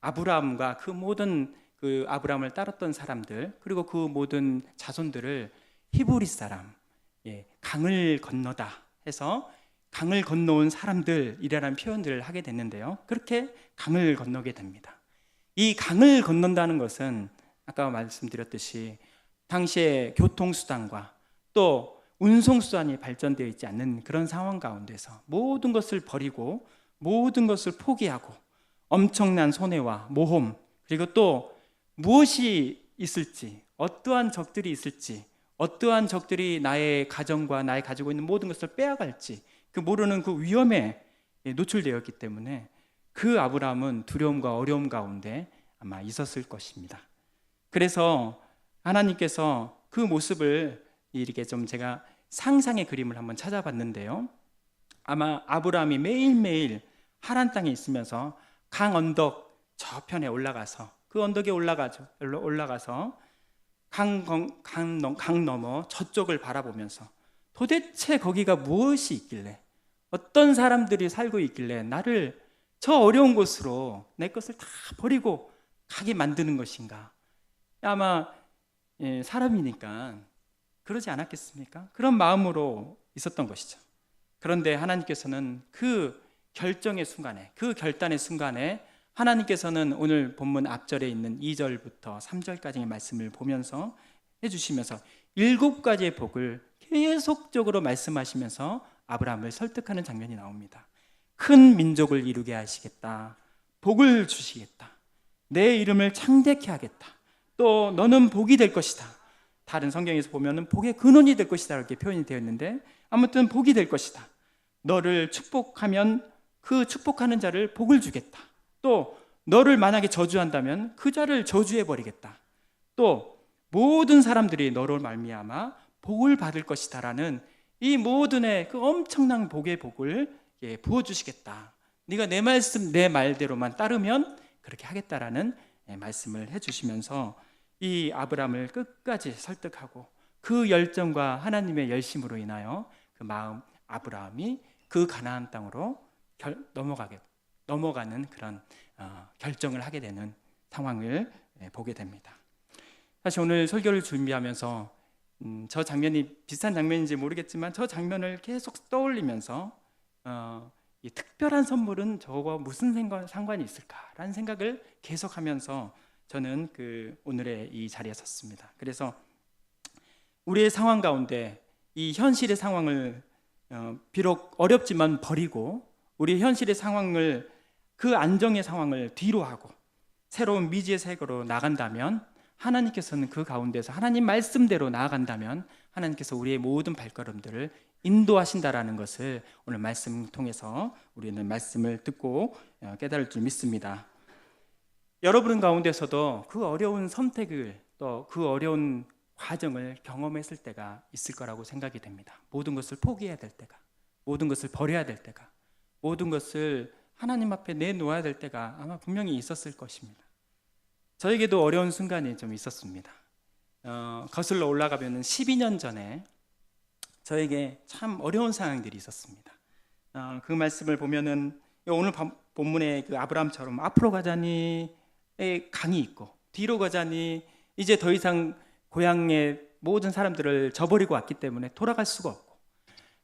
아브라함과 그 모든 그 아브라함을 따랐던 사람들 그리고 그 모든 자손들을 히브리 사람, 강을 건너다 해서 강을 건너온 사람들이라는 표현들을 하게 됐는데요. 그렇게 강을 건너게 됩니다. 이 강을 건넌다는 것은 아까 말씀드렸듯이 당시의 교통수단과 또 운송수단이 발전되어 있지 않는 그런 상황 가운데서 모든 것을 버리고 모든 것을 포기하고 엄청난 손해와 모험 그리고 또 무엇이 있을지 어떠한 적들이 있을지 어떠한 적들이 나의 가정과 나의 가지고 있는 모든 것을 빼앗갈지 그 모르는 그 위험에 노출되었기 때문에 그 아브라함은 두려움과 어려움 가운데 아마 있었을 것입니다. 그래서 하나님께서 그 모습을 이렇게 좀 제가 상상의 그림을 한번 찾아봤는데요. 아마 아브라함이 매일매일 하란 땅에 있으면서 강 언덕 저편에 올라가서 그 언덕에 올라가서 강 너머 저쪽을 바라보면서 도대체 거기가 무엇이 있길래 어떤 사람들이 살고 있길래 나를 저 어려운 곳으로 내 것을 다 버리고 가게 만드는 것인가? 아마 사람이니까 그러지 않았겠습니까? 그런 마음으로 있었던 것이죠. 그런데 하나님께서는 그 결정의 순간에, 그 결단의 순간에 하나님께서는 오늘 본문 앞절에 있는 2절부터 3절까지의 말씀을 보면서 해주시면서 7가지의 복을 계속적으로 말씀하시면서 아브라함을 설득하는 장면이 나옵니다. 큰 민족을 이루게 하시겠다. 복을 주시겠다. 내 이름을 창대케 하겠다. 또 너는 복이 될 것이다. 다른 성경에서 보면은 복의 근원이 될 것이다 이렇게 표현이 되어 있는데 아무튼 복이 될 것이다. 너를 축복하면 그 축복하는 자를 복을 주겠다. 또 너를 만약에 저주한다면 그 자를 저주해 버리겠다. 또 모든 사람들이 너로 말미암아 복을 받을 것이다라는 이 모든의 그 엄청난 복의 복을 부어주시겠다. 네가 내 말씀 내 말대로만 따르면 그렇게 하겠다라는 말씀을 해주시면서 이 아브라함을 끝까지 설득하고 그 열정과 하나님의 열심으로 인하여 그 마음 아브라함이 그 가나안 땅으로 넘어가는 그런 결정을 하게 되는 상황을 보게 됩니다. 사실 오늘 설교를 준비하면서 저 장면이 비슷한 장면인지 모르겠지만 저 장면을 계속 떠올리면서 이 특별한 선물은 저와 무슨 상관이 있을까라는 생각을 계속하면서 저는 그 오늘의 이 자리에 섰습니다. 그래서 우리의 상황 가운데 이 현실의 상황을 비록 어렵지만 버리고 우리 현실의 상황을 그 안정의 상황을 뒤로 하고 새로운 미지의 세계로 나간다면 하나님께서는 그 가운데서 하나님 말씀대로 나아간다면 하나님께서 우리의 모든 발걸음들을 인도하신다라는 것을 오늘 말씀 통해서 우리는 말씀을 듣고 깨달을 줄 믿습니다. 여러분 가운데서도 그 어려운 선택을 또 그 어려운 과정을 경험했을 때가 있을 거라고 생각이 됩니다. 모든 것을 포기해야 될 때가, 모든 것을 버려야 될 때가, 모든 것을 하나님 앞에 내놓아야 될 때가 아마 분명히 있었을 것입니다. 저에게도 어려운 순간이 좀 있었습니다. 거슬러 올라가면 12년 전에 저에게 참 어려운 상황들이 있었습니다. 그 말씀을 보면은 오늘 본문에 그 아브라함처럼 앞으로 가자니의 강이 있고 뒤로 가자니 이제 더 이상 고향의 모든 사람들을 저버리고 왔기 때문에 돌아갈 수가 없고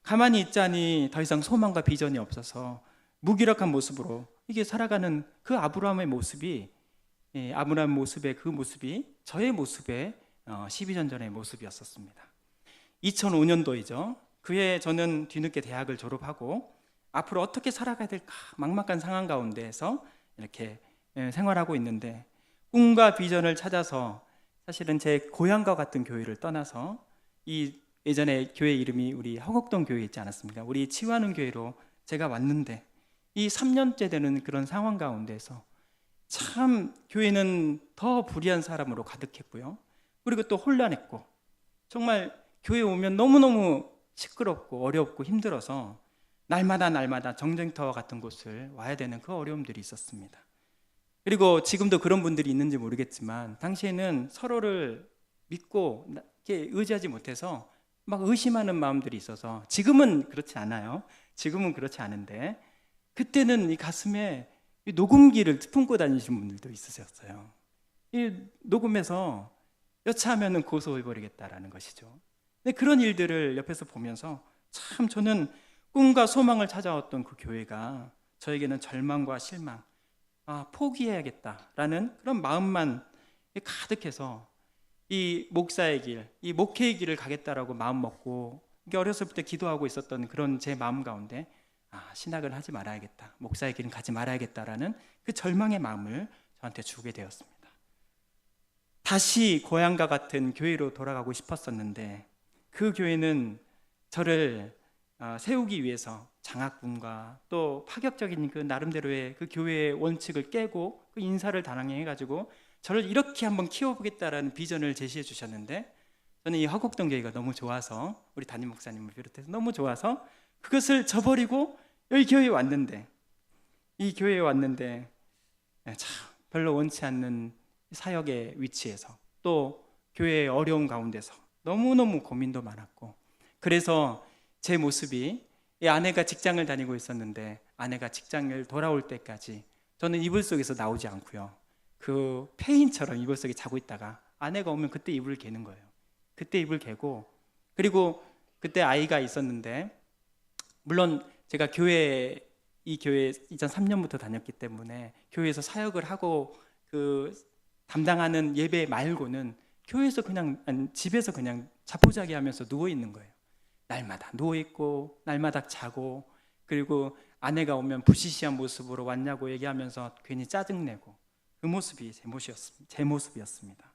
가만히 있자니 더 이상 소망과 비전이 없어서 무기력한 모습으로 이게 살아가는 그 아브라함의 모습이 아브라함 모습의 그 모습이 저의 모습의 12년 전의 모습이었었습니다. 2005년도이죠. 그해 저는 뒤늦게 대학을 졸업하고 앞으로 어떻게 살아가야 될까 막막한 상황 가운데에서 이렇게 생활하고 있는데 꿈과 비전을 찾아서 사실은 제 고향과 같은 교회를 떠나서 이 예전에 교회 이름이 우리 허곡동 교회 있지 않았습니까? 우리 치유하는 교회로 제가 왔는데 이 3년째 되는 그런 상황 가운데서 참 교회는 더 불의한 사람으로 가득했고요. 그리고 또 혼란했고 정말 교회 오면 너무너무 시끄럽고 어렵고 힘들어서 날마다 정쟁터 같은 곳을 와야 되는 그 어려움들이 있었습니다. 그리고 지금도 그런 분들이 있는지 모르겠지만 당시에는 서로를 믿고 이렇게 의지하지 못해서 막 의심하는 마음들이 있어서 지금은 그렇지 않아요. 지금은 그렇지 않은데 그때는 이 가슴에 이 녹음기를 품고 다니시는 분들도 있으셨어요. 이 녹음해서 여차하면 고소해버리겠다라는 것이죠. 근데 그런 일들을 옆에서 보면서 참 저는 꿈과 소망을 찾아왔던 그 교회가 저에게는 절망과 실망, 포기해야겠다라는 그런 마음만 가득해서 이 목사의 길, 이 목회의 길을 가겠다라고 마음 먹고 어렸을 때 기도하고 있었던 그런 제 마음 가운데 신학을 하지 말아야겠다, 목사의 길은 가지 말아야겠다라는 그 절망의 마음을 저한테 주게 되었습니다. 다시 고향과 같은 교회로 돌아가고 싶었었는데 그 교회는 저를 세우기 위해서 장학금과 또 파격적인 그 나름대로의 그 교회의 원칙을 깨고 그 인사를 단항해가지고 저를 이렇게 한번 키워보겠다라는 비전을 제시해 주셨는데 저는 이 허곡동 교회가 너무 좋아서 우리 담임 목사님을 비롯해서 너무 좋아서 그것을 저버리고 여기 교회에 왔는데 이 교회에 왔는데 참 별로 원치 않는 사역의 위치에서 또 교회의 어려운 가운데서 너무너무 고민도 많았고 그래서 제 모습이 이 아내가 직장을 다니고 있었는데 아내가 직장을 돌아올 때까지 저는 이불 속에서 나오지 않고요. 그 폐인처럼 이불 속에 자고 있다가 아내가 오면 그때 이불을 개는 거예요. 그때 이불 개고, 그리고 그때 아이가 있었는데, 물론 제가 이 교회 2003년부터 다녔기 때문에 교회에서 사역을 하고 그 담당하는 예배 말고는 교회에서 그냥, 아니, 집에서 그냥 자포자기 하면서 누워 있는 거예요. 날마다 누워 있고 날마다 자고, 그리고 아내가 오면 부시시한 모습으로 왔냐고 얘기하면서 괜히 짜증내고, 그 모습이 제 모습이었습니다.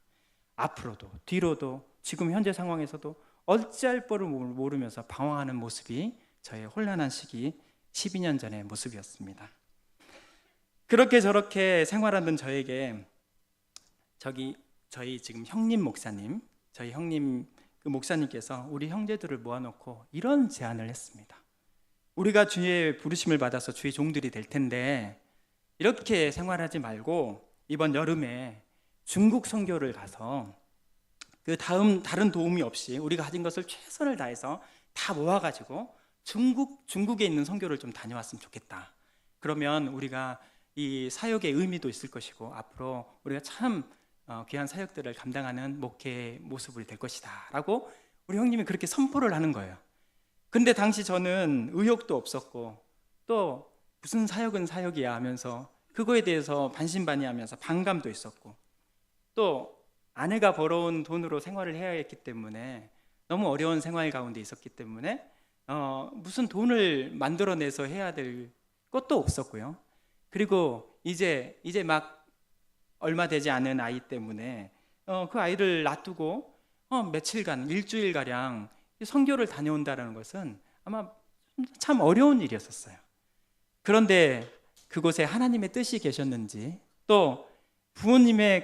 앞으로도 뒤로도 지금 현재 상황에서도 어찌할 바를 모르면서 방황하는 모습이 저의 혼란한 시기 12년 전의 모습이었습니다. 그렇게 저렇게 생활하던 저에게 저희 지금 형님 목사님, 저희 형님 그 목사님께서 우리 형제들을 모아놓고 이런 제안을 했습니다. 우리가 주의 부르심을 받아서 주의 종들이 될 텐데 이렇게 생활하지 말고 이번 여름에 중국 선교를 가서 그 다른 도움이 없이 우리가 가진 것을 최선을 다해서 다 모아가지고 중국에 있는 선교를 좀 다녀왔으면 좋겠다. 그러면 우리가 이 사역의 의미도 있을 것이고 앞으로 우리가 참 귀한 사역들을 감당하는 목회의 모습이 될 것이다 라고 우리 형님이 그렇게 선포를 하는 거예요. 근데 당시 저는 의욕도 없었고 또 무슨 사역은 사역이야 하면서 그거에 대해서 반신반의하면서 반감도 있었고, 또 아내가 벌어온 돈으로 생활을 해야 했기 때문에 너무 어려운 생활 가운데 있었기 때문에 무슨 돈을 만들어내서 해야 될 것도 없었고요. 그리고 이제 막 얼마 되지 않은 아이 때문에 그 아이를 놔두고 며칠간, 일주일가량 선교를 다녀온다는 것은 아마 참 어려운 일이었었어요. 그런데 그곳에 하나님의 뜻이 계셨는지, 또 부모님의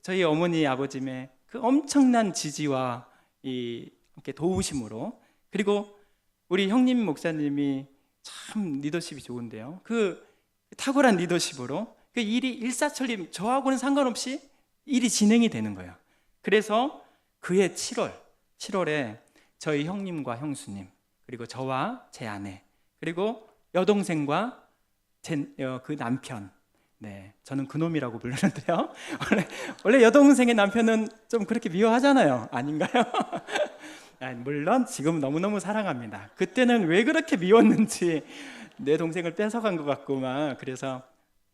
저희 어머니 아버님의 그 엄청난 지지와 이렇게 도우심으로, 그리고 우리 형님 목사님이 참 리더십이 좋은데요, 그 탁월한 리더십으로 그 일이 일사천리 저하고는 상관없이 일이 진행이 되는 거예요. 그래서 그해 7월에 저희 형님과 형수님, 그리고 저와 제 아내, 그리고 여동생과 그 남편, 저는 그놈이라고 부르는데요. 원래 여동생의 남편은 좀 그렇게 미워하잖아요. 아닌가요? 물론 지금 너무너무 사랑합니다. 그때는 왜 그렇게 미웠는지 내 동생을 뺏어간 것 같구만. 그래서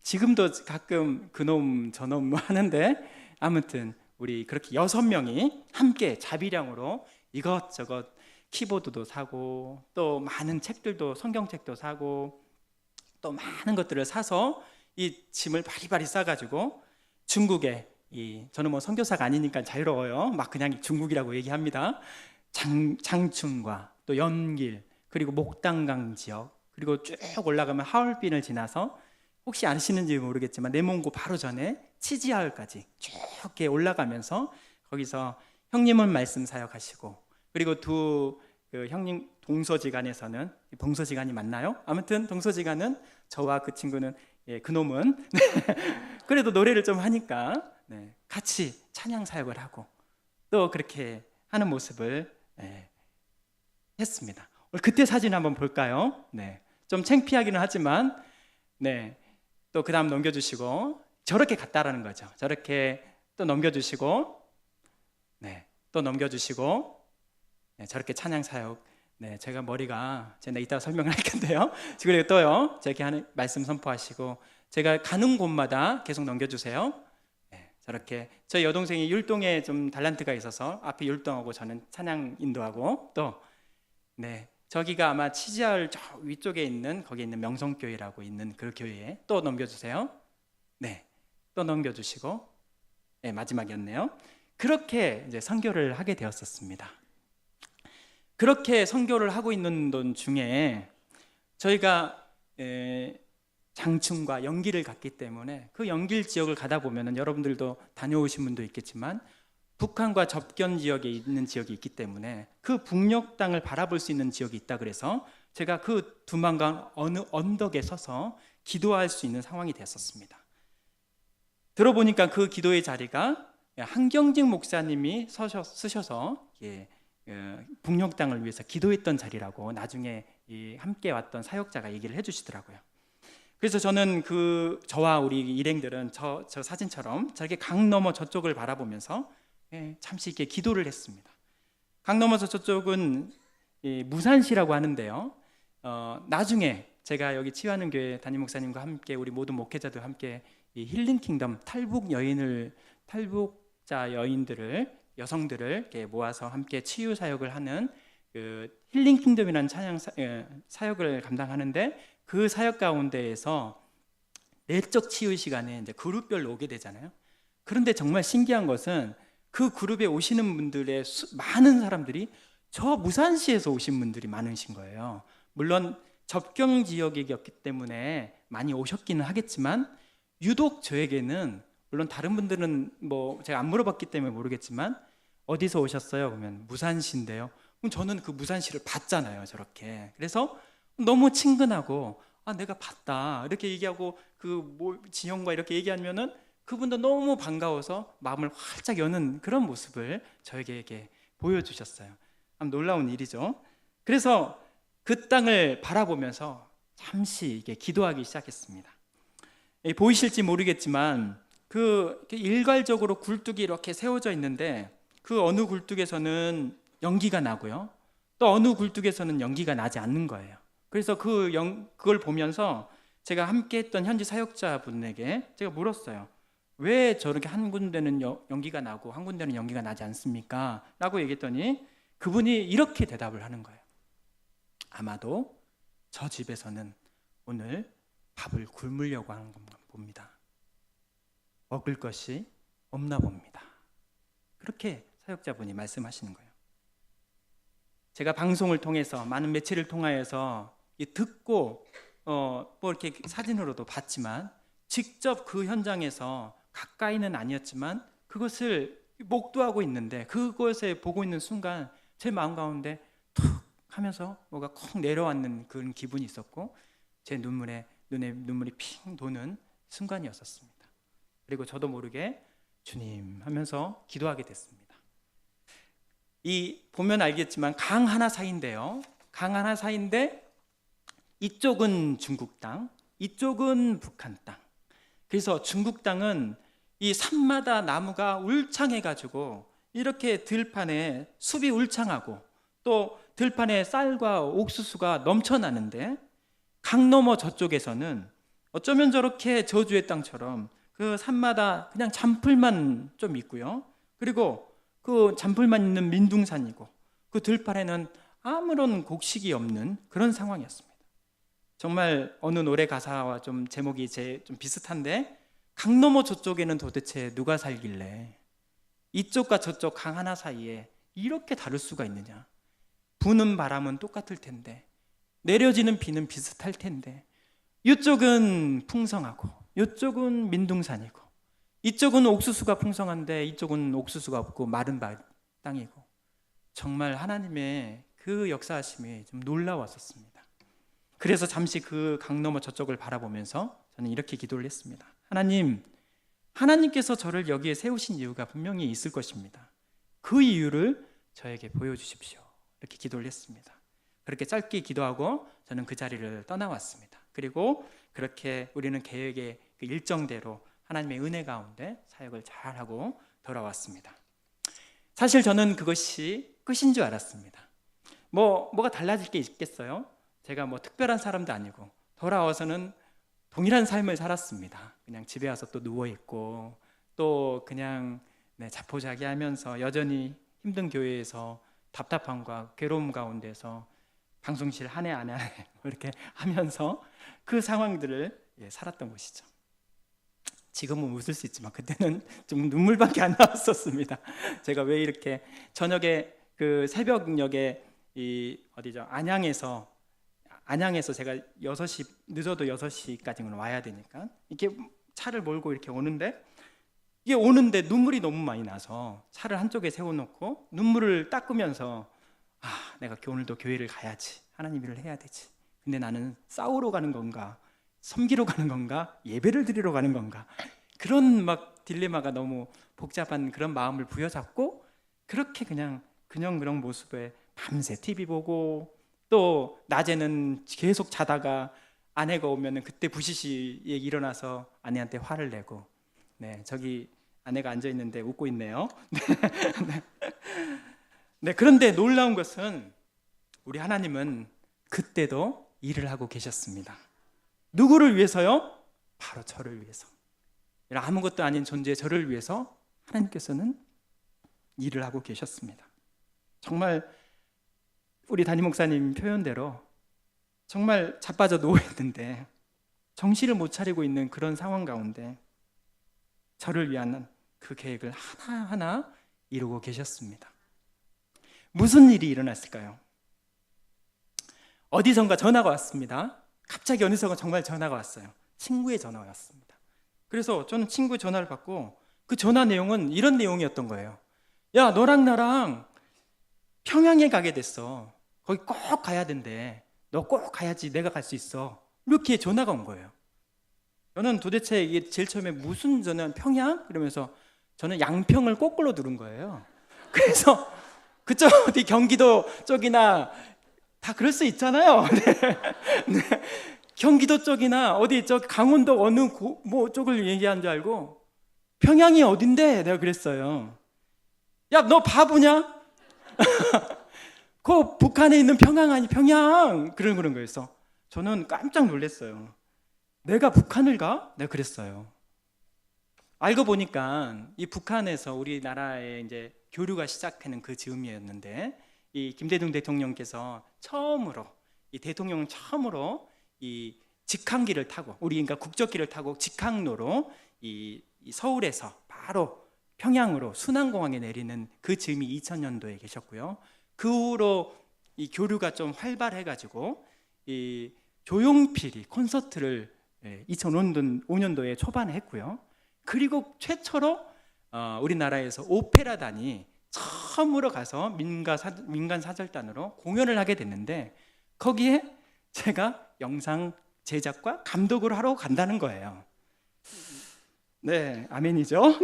지금도 가끔 그놈 저놈 하는데, 아무튼 우리 그렇게 6명이 함께 자비량으로 이것저것 키보드도 사고 또 많은 책들도, 성경책도 사고 또 많은 것들을 사서 이 짐을 바리바리 싸가지고 중국에, 저는 뭐 선교사가 아니니까 자유로워요. 막 그냥 중국이라고 얘기합니다. 장춘과 또 연길, 그리고 목당강 지역, 그리고 쭉 올라가면 하얼빈을 지나서 혹시 아시는지 모르겠지만 내몽고 바로 전에 치지하울까지 쭉 이렇게 올라가면서 거기서 형님은 말씀 사역하시고, 그리고 그 형님 동서지간에서는, 동서지간이 맞나요? 아무튼 동서지간은 저와 그 친구는, 그놈은 그래도 노래를 좀 하니까 같이 찬양 사역을 하고 또 그렇게 하는 모습을 했습니다. 그때 사진 한번 볼까요? 좀 창피하기는 하지만 또 그 다음 넘겨주시고, 저렇게 갔다라는 거죠. 저렇게 또 넘겨주시고, 또 넘겨주시고, 저렇게 찬양 사역. 제가 제가 이따가 설명을 할 건데요. 그리고 또요, 저렇게 하는 말씀 선포하시고, 제가 가는 곳마다 계속 넘겨주세요. 저렇게 저희 여동생이 율동에 좀 달란트가 있어서 앞에 율동하고 저는 찬양 인도하고, 또 저기가 아마 치지하울 저 위쪽에 있는, 거기 있는 명성교회라고 있는 그 교회에 또 넘겨주세요. 또 넘겨주시고, 마지막이었네요. 그렇게 이제 선교를 하게 되었었습니다. 그렇게 선교를 하고 있는 돈 중에 저희가 장춘과 연길을 갔기 때문에 그 연길 지역을 가다 보면은 여러분들도 다녀오신 분도 있겠지만 북한과 접견 지역에 있는 지역이 있기 때문에 그 북녘 땅을 바라볼 수 있는 지역이 있다 그래서 제가 그 두만강 어느 언덕에 서서 기도할 수 있는 상황이 됐었습니다. 들어보니까 그 기도의 자리가 한경직 목사님이 쓰셔서 북녘 땅을 위해서 기도했던 자리라고 나중에 함께 왔던 사역자가 얘기를 해주시더라고요. 그래서 저는 저와 우리 일행들은 저 사진처럼 저렇게 강 너머 저쪽을 바라보면서 잠시 이렇게 기도를 했습니다. 강 너머 저쪽은 무산시라고 하는데요. 나중에 제가 여기 치유하는 교회 담임 목사님과 함께 우리 모든 목회자들 함께 이 힐링 킹덤 탈북자 여인들을 여성들을 이렇게 모아서 함께 치유 사역을 하는 그 힐링 킹덤이라는 찬양 사역을 감당하는데 그 사역 가운데에서 내적 치유 시간에 이제 그룹별로 오게 되잖아요. 그런데 정말 신기한 것은 그 그룹에 오시는 분들의 많은 사람들이 저 무산시에서 오신 분들이 많으신 거예요. 물론 접경 지역이었기 때문에 많이 오셨기는 하겠지만 유독 저에게는, 물론 다른 분들은 뭐 제가 안 물어봤기 때문에 모르겠지만 어디서 오셨어요? 그러면 무산시인데요. 그럼 저는 그 무산시를 봤잖아요, 저렇게. 그래서 너무 친근하고 내가 봤다 이렇게 얘기하고 지형과 이렇게 얘기하면은 그분도 너무 반가워서 마음을 활짝 여는 그런 모습을 저에게 보여주셨어요. 참 놀라운 일이죠. 그래서 그 땅을 바라보면서 잠시 이게 기도하기 시작했습니다. 보이실지 모르겠지만 일괄적으로 굴뚝이 이렇게 세워져 있는데 그 어느 굴뚝에서는 연기가 나고요, 또 어느 굴뚝에서는 연기가 나지 않는 거예요. 그래서 그걸 보면서 제가 함께 했던 현지 사역자분에게 제가 물었어요. 왜 저렇게 한 군데는 연기가 나고 한 군데는 연기가 나지 않습니까? 라고 얘기했더니 그분이 이렇게 대답을 하는 거예요. 아마도 저 집에서는 오늘 밥을 굶으려고 하는 것만 봅니다. 먹을 것이 없나 봅니다. 그렇게 사역자분이 말씀하시는 거예요. 제가 방송을 통해서 많은 매체를 통하여서 듣고 뭐 이렇게 사진으로도 봤지만 직접 그 현장에서 가까이는 아니었지만 그것을 목도하고 있는데 그것에 보고 있는 순간 제 마음 가운데 툭 하면서 뭐가 콕 내려왔는 그런 기분이 있었고 제 눈에 눈물이 핑 도는 순간이었었습니다. 그리고 저도 모르게 주님 하면서 기도하게 됐습니다. 보면 알겠지만 강 하나 사이인데요. 강 하나 사이인데 이쪽은 중국 땅, 이쪽은 북한 땅. 그래서 중국 땅은 이 산마다 나무가 울창해가지고 이렇게 들판에 숲이 울창하고 또 들판에 쌀과 옥수수가 넘쳐나는데 강 너머 저쪽에서는 어쩌면 저렇게 저주의 땅처럼 그 산마다 그냥 잔풀만 좀 있고요. 그리고 그 잔풀만 있는 민둥산이고 그 들판에는 아무런 곡식이 없는 그런 상황이었습니다. 정말 어느 노래 가사와 좀 제목이 좀 비슷한데 강 너머 저쪽에는 도대체 누가 살길래 이쪽과 저쪽 강 하나 사이에 이렇게 다를 수가 있느냐. 부는 바람은 똑같을 텐데 내려지는 비는 비슷할 텐데 이쪽은 풍성하고 이쪽은 민둥산이고 이쪽은 옥수수가 풍성한데 이쪽은 옥수수가 없고 마른 땅이고 정말 하나님의 그 역사하심이 좀 놀라웠었습니다. 그래서 잠시 그 강 너머 저쪽을 바라보면서 저는 이렇게 기도를 했습니다. 하나님께서 저를 여기에 세우신 이유가 분명히 있을 것입니다. 그 이유를 저에게 보여주십시오. 이렇게 기도를 했습니다. 그렇게 짧게 기도하고 저는 그 자리를 떠나왔습니다. 그리고 그렇게 우리는 계획의 그 일정대로 하나님의 은혜 가운데 사역을 잘하고 돌아왔습니다. 사실 저는 그것이 끝인 줄 알았습니다. 뭐가 달라질 게 있겠어요? 제가 뭐 특별한 사람도 아니고 돌아와서는 동일한 삶을 살았습니다. 그냥 집에 와서 또 누워있고 또 그냥 자포자기하면서 여전히 힘든 교회에서 답답함과 괴로움 가운데서 방송실 한 해 안에 이렇게 하면서 그 상황들을 살았던 것이죠. 지금은 웃을 수 있지만 그때는 좀 눈물밖에 안 나왔었습니다. 제가 왜 이렇게 저녁에 그 새벽녘에 안양에서 제가 6시 늦어도 6시까지는 와야 되니까 이렇게 차를 몰고 이렇게 오는데 눈물이 너무 많이 나서 차를 한쪽에 세워놓고 눈물을 닦으면서 내가 오늘도 교회를 가야지, 하나님 일을 해야 되지. 근데 나는 싸우러 가는 건가, 섬기러 가는 건가, 예배를 드리러 가는 건가, 그런 막 딜레마가 너무 복잡한 그런 마음을 부여잡고 그렇게 그냥 그런 모습에 밤새 TV 보고 또 낮에는 계속 자다가 아내가 오면은 그때 부시시에 일어나서 아내한테 화를 내고, 네, 저기 아내가 앉아 있는데 웃고 있네요. 네, 그런데 놀라운 것은 우리 하나님은 그때도 일을 하고 계셨습니다. 누구를 위해서요? 바로 저를 위해서. 아무것도 아닌 존재 저를 위해서 하나님께서는 일을 하고 계셨습니다. 정말 우리 담임 목사님 표현대로 정말 자빠져 누워 있는데 정신을 못 차리고 있는 그런 상황 가운데 저를 위한 그 계획을 하나하나 이루고 계셨습니다. 무슨 일이 일어났을까요? 어디선가 전화가 왔습니다. 갑자기 어디선가 정말 전화가 왔어요. 친구의 전화가 왔습니다. 그래서 저는 친구의 전화를 받고 그 전화 내용은 이런 내용이었던 거예요. 야, 너랑 나랑 평양에 가게 됐어. 거기 꼭 가야 된대. 너 꼭 가야지 내가 갈 수 있어. 이렇게 전화가 온 거예요. 저는 도대체 이게 제일 처음에 무슨 전화, 평양? 그러면서 저는 양평을 거꾸로 누른 거예요. 그래서 그쪽 어디 경기도 쪽이나 다 그럴 수 있잖아요. 네. 경기도 쪽이나 어디 저 강원도 어느 뭐 쪽을 얘기한 줄 알고 평양이 어딘데? 내가 그랬어요. 야, 너 바보냐? 그 북한에 있는 평양 아니 평양 그런 거였어. 저는 깜짝 놀랐어요. 내가 북한을 가? 내가 그랬어요. 알고 보니까 이 북한에서 우리나라에 이제 교류가 시작하는 그 즈음이었는데 이 김대중 대통령께서 처음으로 이 대통령은 처음으로 이 직항기를 타고 우리 그러니까 국적기를 타고 직항로로 이 서울에서 바로 평양으로 순안공항에 내리는 그 즈음이 2000년도에 계셨고요. 그 후로 이 교류가 좀 활발해가지고 이 조용필이 콘서트를 2005년도에 초반에 했고요. 그리고 최초로 우리나라에서 오페라단이 처음으로 가서 민간 사절단으로 공연을 하게 됐는데 거기에 제가 영상 제작과 감독을 하러 간다는 거예요. 네, 아멘이죠.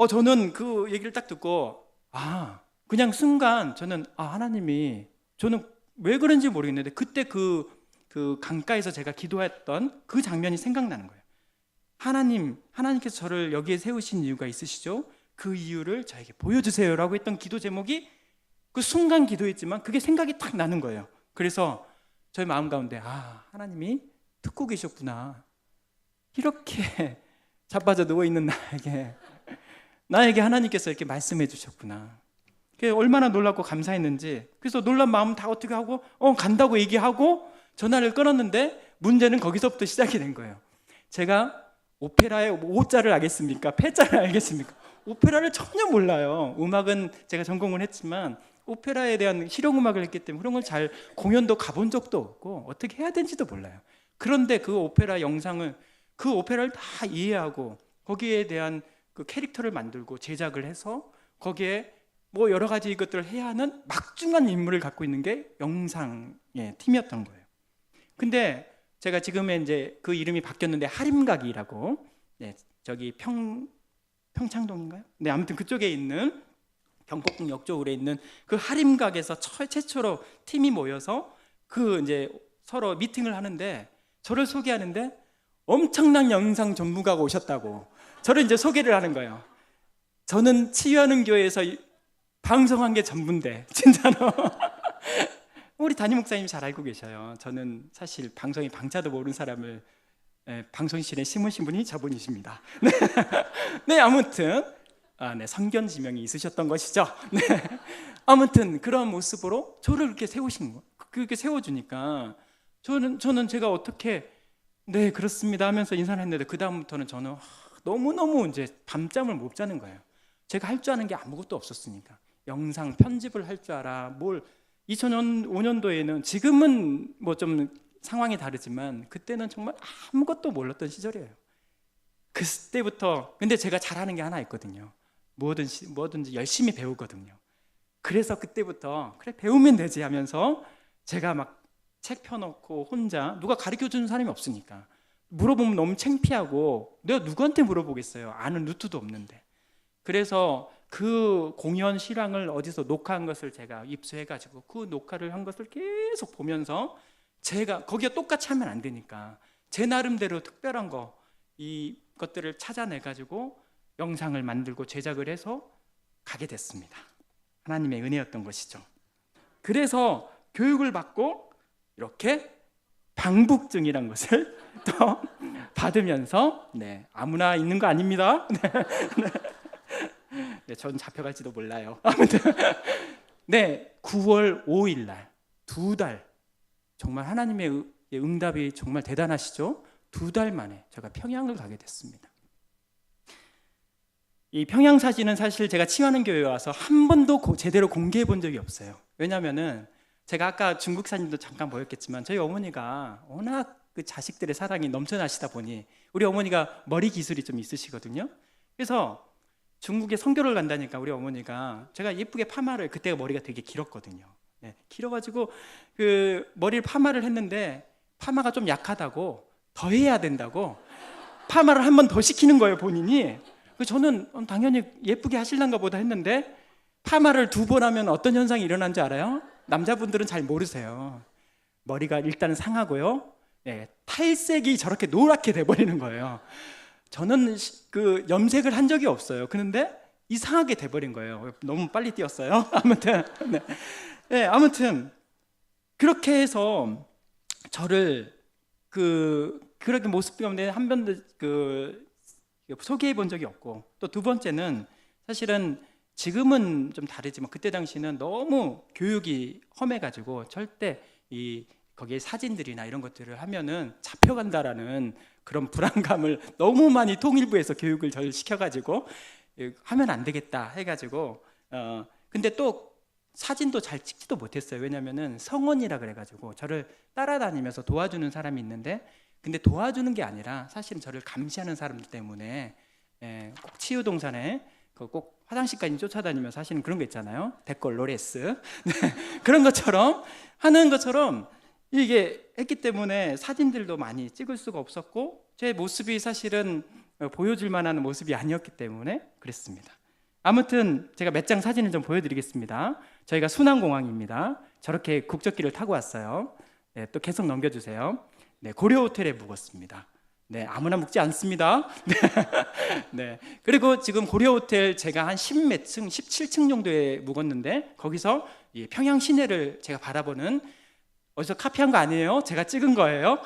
저는 그 얘기를 딱 듣고 그냥 순간 저는 하나님이 저는 왜 그런지 모르겠는데 그때 그 강가에서 제가 기도했던 그 장면이 생각나는 거예요. 하나님께서 저를 여기에 세우신 이유가 있으시죠? 그 이유를 저에게 보여주세요라고 했던 기도 제목이 그 순간 기도했지만 그게 생각이 딱 나는 거예요. 그래서 저희 마음 가운데 하나님이 듣고 계셨구나. 이렇게 자빠져 누워있는 나에게 하나님께서 이렇게 말씀해 주셨구나. 얼마나 놀랍고 감사했는지. 그래서 놀란 마음 다 어떻게 하고 간다고 얘기하고 전화를 끊었는데 문제는 거기서부터 시작이 된 거예요. 제가 오페라의 오자를 알겠습니까? 패자를 알겠습니까? 오페라를 전혀 몰라요. 음악은 제가 전공을 했지만 오페라에 대한 실용음악을 했기 때문에 그런 걸 잘 공연도 가본 적도 없고 어떻게 해야 되는지도 몰라요. 그런데 그 오페라 영상을 그 오페라를 다 이해하고 거기에 대한 그 캐릭터를 만들고 제작을 해서 거기에 뭐 여러 가지 것들을 해야 하는 막중한 임무를 갖고 있는 게 영상의 팀이었던 거예요. 근데 제가 지금의 이제 그 이름이 바뀌었는데 하림각이라고 저기 평창동인가요? 네, 아무튼 그쪽에 있는 경복궁 역쪽으로 있는 그 하림각에서 최초로 팀이 모여서 그 이제 서로 미팅을 하는데 저를 소개하는데 엄청난 영상 전문가가 오셨다고 저를 이제 소개를 하는 거예요. 저는 치유하는 교회에서 방송한 게 전부인데 진짜로 우리 담임 목사님 잘 알고 계셔요. 저는 사실 방송의 방자도 모르는 사람을 방송실에 심으신 분이 저분이십니다. 네, 아무튼 선견 지명이 있으셨던 것이죠. 네, 아무튼 그런 모습으로 저를 이렇게 세우신 거, 그렇게 세워주니까 저는 제가 어떻게 네 그렇습니다 하면서 인사를 했는데 그 다음부터는 저는 너무너무 이제 밤잠을 못 자는 거예요. 제가 할 줄 아는 게 아무것도 없었으니까 영상 편집을 할 줄 알아. 2005년도에는 지금은 뭐 좀 상황이 다르지만 그때는 정말 아무것도 몰랐던 시절이에요. 그때부터 근데 제가 잘하는 게 하나 있거든요. 뭐든지 열심히 배우거든요. 그래서 그때부터 그래 배우면 되지 하면서 제가 막 책 펴놓고 혼자 누가 가르쳐주는 사람이 없으니까 물어보면 너무 창피하고 내가 누구한테 물어보겠어요. 아는 루트도 없는데. 그래서 그 공연 실황을 어디서 녹화한 것을 제가 입수해가지고 그 녹화를 한 것을 계속 보면서 제가 거기가 똑같이 하면 안 되니까 제 나름대로 특별한 거 이것들을 찾아내 가지고 영상을 만들고 제작을 해서 가게 됐습니다. 하나님의 은혜였던 것이죠. 그래서 교육을 받고 이렇게 방북증이란 것을 또 받으면서 아무나 있는 거 아닙니다. 전 잡혀갈지도 몰라요. 아무튼 9월 5일 날 2달 정말 하나님의 응답이 정말 대단하시죠. 2달 만에 제가 평양을 가게 됐습니다. 이 평양 사진은 사실 제가 치유하는 교회에 와서 한 번도 제대로 공개해 본 적이 없어요. 왜냐하면은 제가 아까 중국 사진도 잠깐 보였겠지만 저희 어머니가 워낙 그 자식들의 사랑이 넘쳐나시다 보니 우리 어머니가 머리 기술이 좀 있으시거든요. 그래서 중국에 선교를 간다니까 우리 어머니가 제가 예쁘게 파마를, 그때가 머리가 되게 길었거든요. 길어가지고 그 머리를 파마를 했는데 파마가 좀 약하다고 더 해야 된다고 파마를 한 번 더 시키는 거예요, 본인이. 저는 당연히 예쁘게 하실란가 보다 했는데 파마를 2번 하면 어떤 현상이 일어난 줄 알아요? 남자분들은 잘 모르세요. 머리가 일단 상하고요, 탈색이 저렇게 노랗게 돼버리는 거예요. 저는 그 염색을 한 적이 없어요. 그런데 이상하게 돼버린 거예요. 너무 빨리 뛰었어요. 아무튼 그렇게 해서 저를 그렇게 모습 때문에 한 번도 소개해 본 적이 없고, 또 두 번째는 사실은 지금은 좀 다르지만 그때 당시는 너무 교육이 험해가지고 절대 거기에 사진들이나 이런 것들을 하면은 잡혀간다라는 그런 불안감을 너무 많이 통일부에서 교육을 저를 시켜가지고 하면 안 되겠다 해가지고 근데 또 사진도 잘 찍지도 못했어요. 왜냐면은 성원이라 그래가지고 저를 따라다니면서 도와주는 사람이 있는데, 근데 도와주는 게 아니라 사실은 저를 감시하는 사람들 때문에 꼭 치유동산에 꼭 화장실까지 쫓아다니면서 하시는 그런 거 있잖아요. 댓글 로레스 그런 것처럼 하는 것처럼 이게 했기 때문에 사진들도 많이 찍을 수가 없었고 제 모습이 사실은 보여줄 만한 모습이 아니었기 때문에 그랬습니다. 아무튼 제가 몇 장 사진을 좀 보여드리겠습니다. 저희가 순환공항입니다. 저렇게 국적기를 타고 왔어요. 또 계속 넘겨주세요. 고려호텔에 묵었습니다. 아무나 묵지 않습니다. 그리고 지금 고려호텔 제가 한 10몇 층, 17층 정도에 묵었는데 거기서 평양 시내를 제가 바라보는, 어디서 카피한 거 아니에요. 제가 찍은 거예요.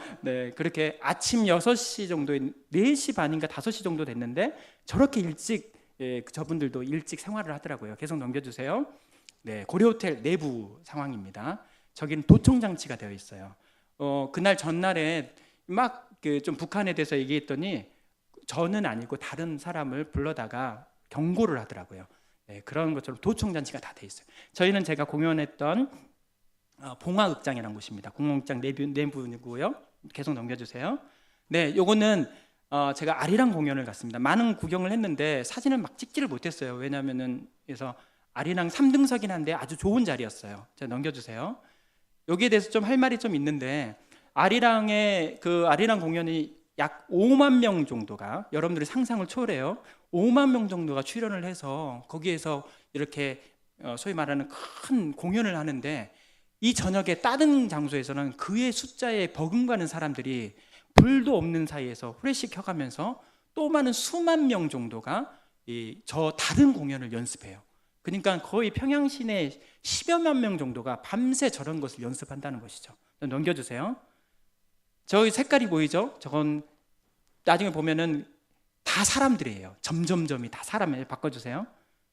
그렇게 아침 6시 정도에 4시 반인가 5시 정도 됐는데 저렇게 일찍 저분들도 일찍 생활을 하더라고요. 계속 넘겨주세요. 고려호텔 내부 상황입니다. 저기는 도청 장치가 되어 있어요. 그날 전날에 막 좀 북한에 대해서 얘기했더니 저는 아니고 다른 사람을 불러다가 경고를 하더라고요. 그런 것처럼 도청 장치가 다 돼 있어요. 저희는 제가 공연했던 봉화극장이라는 곳입니다. 공화극장 내부고요. 계속 넘겨주세요. 요거는 제가 아리랑 공연을 갔습니다. 많은 구경을 했는데 사진을 막 찍지를 못했어요. 왜냐하면은 그래서 아리랑 3등석이긴 한데 아주 좋은 자리였어요. 자, 넘겨주세요. 여기에 대해서 좀 할 말이 좀 있는데, 아리랑의 아리랑 공연이 약 5만 명 정도가, 여러분들의 상상을 초월해요. 5만 명 정도가 출연을 해서 거기에서 이렇게 소위 말하는 큰 공연을 하는데, 이 저녁에 다른 장소에서는 그의 숫자에 버금가는 사람들이 불도 없는 사이에서 후레쉬 켜가면서 또 많은 수만 명 정도가 저 다른 공연을 연습해요. 그러니까 거의 평양 시내 10여만 명 정도가 밤새 저런 것을 연습한다는 것이죠. 넘겨주세요. 저기 색깔이 보이죠? 저건 나중에 보면은 다 사람들이에요. 점점점이 다 사람이에요. 바꿔주세요.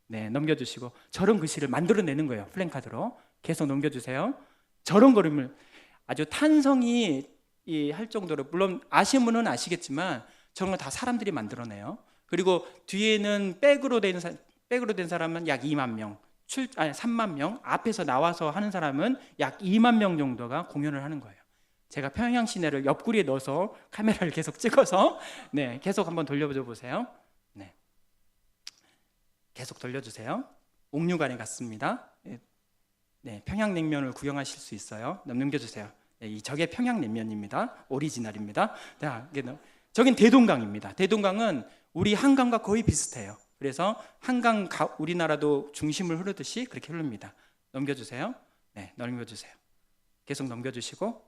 넘겨주시고 저런 글씨를 만들어내는 거예요. 플랜카드로. 계속 넘겨주세요. 저런 그림을 아주 탄성이 할 정도로, 물론 아시는 분은 아시겠지만 저런 거 다 사람들이 만들어내요. 그리고 뒤에는 백으로 된 사람은 약 2만 명, 3만 명, 앞에서 나와서 하는 사람은 약 2만 명 정도가 공연을 하는 거예요. 제가 평양 시내를 옆구리에 넣어서 카메라를 계속 찍어서 계속 한번 돌려줘 보세요. 계속 돌려주세요. 옥류관에 갔습니다. 평양냉면을 구경하실 수 있어요. 넘겨주세요. 저게 평양냉면입니다. 오리지널입니다. 저긴 대동강입니다. 대동강은 우리 한강과 거의 비슷해요. 그래서 한강 우리나라도 중심을 흐르듯이 그렇게 흐릅니다. 넘겨주세요. 넘겨주세요. 계속 넘겨주시고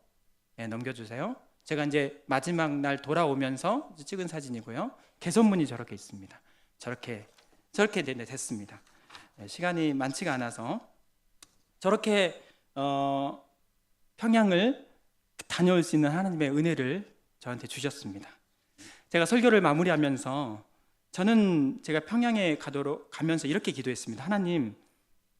넘겨주세요. 제가 이제 마지막 날 돌아오면서 찍은 사진이고요. 개선문이 저렇게 있습니다. 저렇게 됐습니다. 시간이 많지가 않아서 저렇게 평양을 다녀올 수 있는 하나님의 은혜를 저한테 주셨습니다. 제가 설교를 마무리하면서 저는 제가 평양에 가면서 이렇게 기도했습니다. 하나님,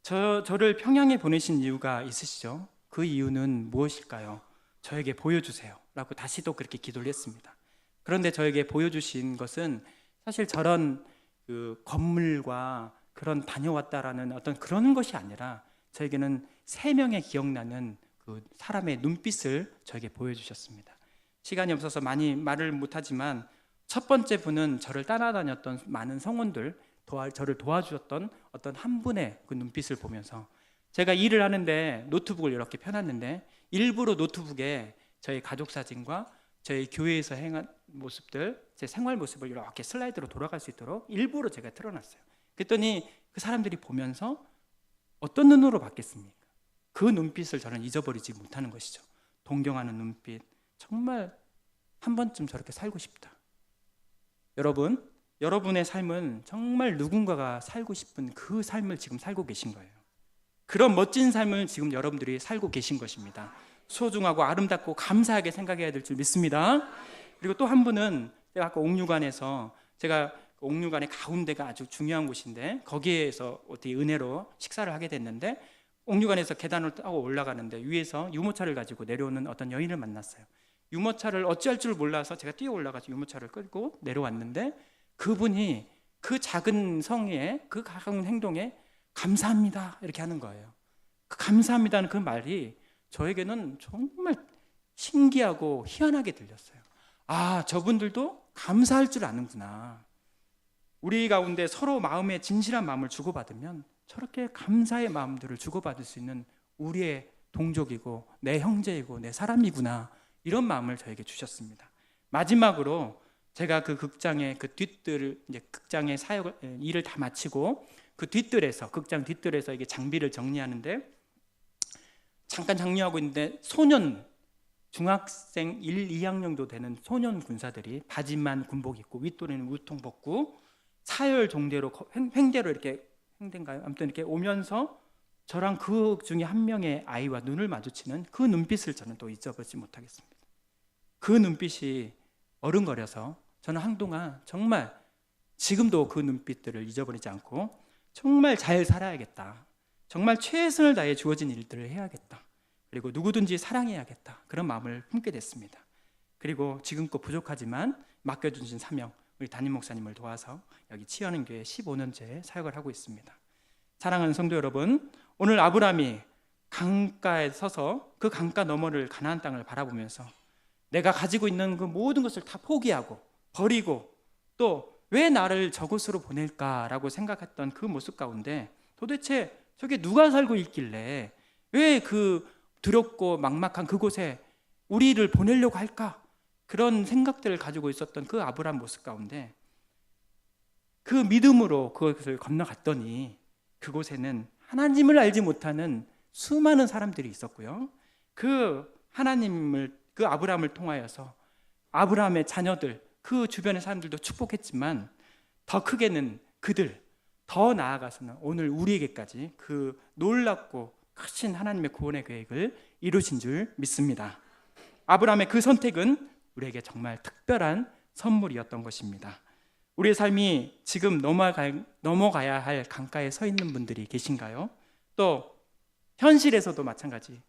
저를 평양에 보내신 이유가 있으시죠? 그 이유는 무엇일까요? 저에게 보여주세요 라고 다시 또 그렇게 기도를 했습니다. 그런데 저에게 보여주신 것은 사실 저런 그 건물과 그런 다녀왔다라는 어떤 그런 것이 아니라 저에게는 생명에 기억나는 그 사람의 눈빛을 저에게 보여주셨습니다. 시간이 없어서 많이 말을 못하지만 첫 번째 분은 저를 따라다녔던 많은 성원들, 저를 도와주셨던 어떤 한 분의 그 눈빛을 보면서 제가 일을 하는데 노트북을 이렇게 펴놨는데 일부러 노트북에 저희 가족 사진과 저희 교회에서 행한 모습들, 제 생활 모습을 이렇게 슬라이드로 돌아갈 수 있도록 일부러 제가 틀어놨어요. 그랬더니 그 사람들이 보면서 어떤 눈으로 봤겠습니까? 그 눈빛을 저는 잊어버리지 못하는 것이죠. 동경하는 눈빛, 정말 한 번쯤 저렇게 살고 싶다. 여러분의 삶은 정말 누군가가 살고 싶은 그 삶을 지금 살고 계신 거예요. 그런 멋진 삶을 지금 여러분들이 살고 계신 것입니다. 소중하고 아름답고 감사하게 생각해야 될 줄 믿습니다. 그리고 또 한 분은 제가 아까 옥류관에서 제가 옥류관의 가운데가 아주 중요한 곳인데 거기에서 어떻게 은혜로 식사를 하게 됐는데 옥류관에서 계단을 타고 올라가는데 위에서 유모차를 가지고 내려오는 어떤 여인을 만났어요. 유모차를 어찌할 줄 몰라서 제가 뛰어 올라가서 유모차를 끌고 내려왔는데 그분이 그 작은 성의에 그 가까운 행동에 감사합니다 이렇게 하는 거예요. 그 감사합니다는 그 말이 저에게는 정말 신기하고 희한하게 들렸어요. 아, 저분들도 감사할 줄 아는구나. 우리 가운데 서로 마음에 진실한 마음을 주고받으면 저렇게 감사의 마음들을 주고받을 수 있는 우리의 동족이고 내 형제이고 내 사람이구나, 이런 마음을 저에게 주셨습니다. 마지막으로 제가 그 극장의 그 뒷뜰, 이제 극장의 일을 다 마치고 그 뒷뜰에서, 극장 뒷뜰에서 이게 장비를 정리하는데 잠깐 장려하고 있는데 중학생 1, 2학년도 되는 소년 군사들이 바지만 군복 입고 윗도리는 우통 벗고 사열 종대로 횡대로 이렇게, 횡대인가요? 아무튼 이렇게 오면서 저랑 그 중에 한 명의 아이와 눈을 마주치는 그 눈빛을 저는 또 잊어버리지 못하겠습니다. 그 눈빛이 어른거려서 저는 한동안 정말 지금도 그 눈빛들을 잊어버리지 않고 정말 잘 살아야겠다, 정말 최선을 다해 주어진 일들을 해야겠다, 그리고 누구든지 사랑해야겠다, 그런 마음을 품게 됐습니다. 그리고 지금껏 부족하지만 맡겨주신 사명, 우리 담임 목사님을 도와서 여기 치유하는 교회 15년째 사역을 하고 있습니다. 사랑하는 성도 여러분, 오늘 아브라함이 강가에 서서 그 강가 너머를 가나안 땅을 바라보면서 내가 가지고 있는 그 모든 것을 다 포기하고 버리고 또 왜 나를 저곳으로 보낼까라고 생각했던 그 모습 가운데 도대체 저게 누가 살고 있길래 왜 그 두렵고 막막한 그곳에 우리를 보내려고 할까? 그런 생각들을 가지고 있었던 그 아브라함 모습 가운데 그 믿음으로 그것을 건너갔더니 그곳에는 하나님을 알지 못하는 수많은 사람들이 있었고요. 그 하나님을, 그 아브라함을 통하여서 아브라함의 자녀들, 그 주변의 사람들도 축복했지만 더 크게는 그들, 더 나아가서는 오늘 우리에게까지 그 놀랍고 크신 하나님의 구원의 계획을 이루신 줄 믿습니다. 아브라함의 그 선택은 우리에게 정말 특별한 선물이었던 것입니다. 우리의 삶이 지금 넘어가야 할 강가에 서 있는 분들이 계신가요? 또 현실에서도 마찬가지,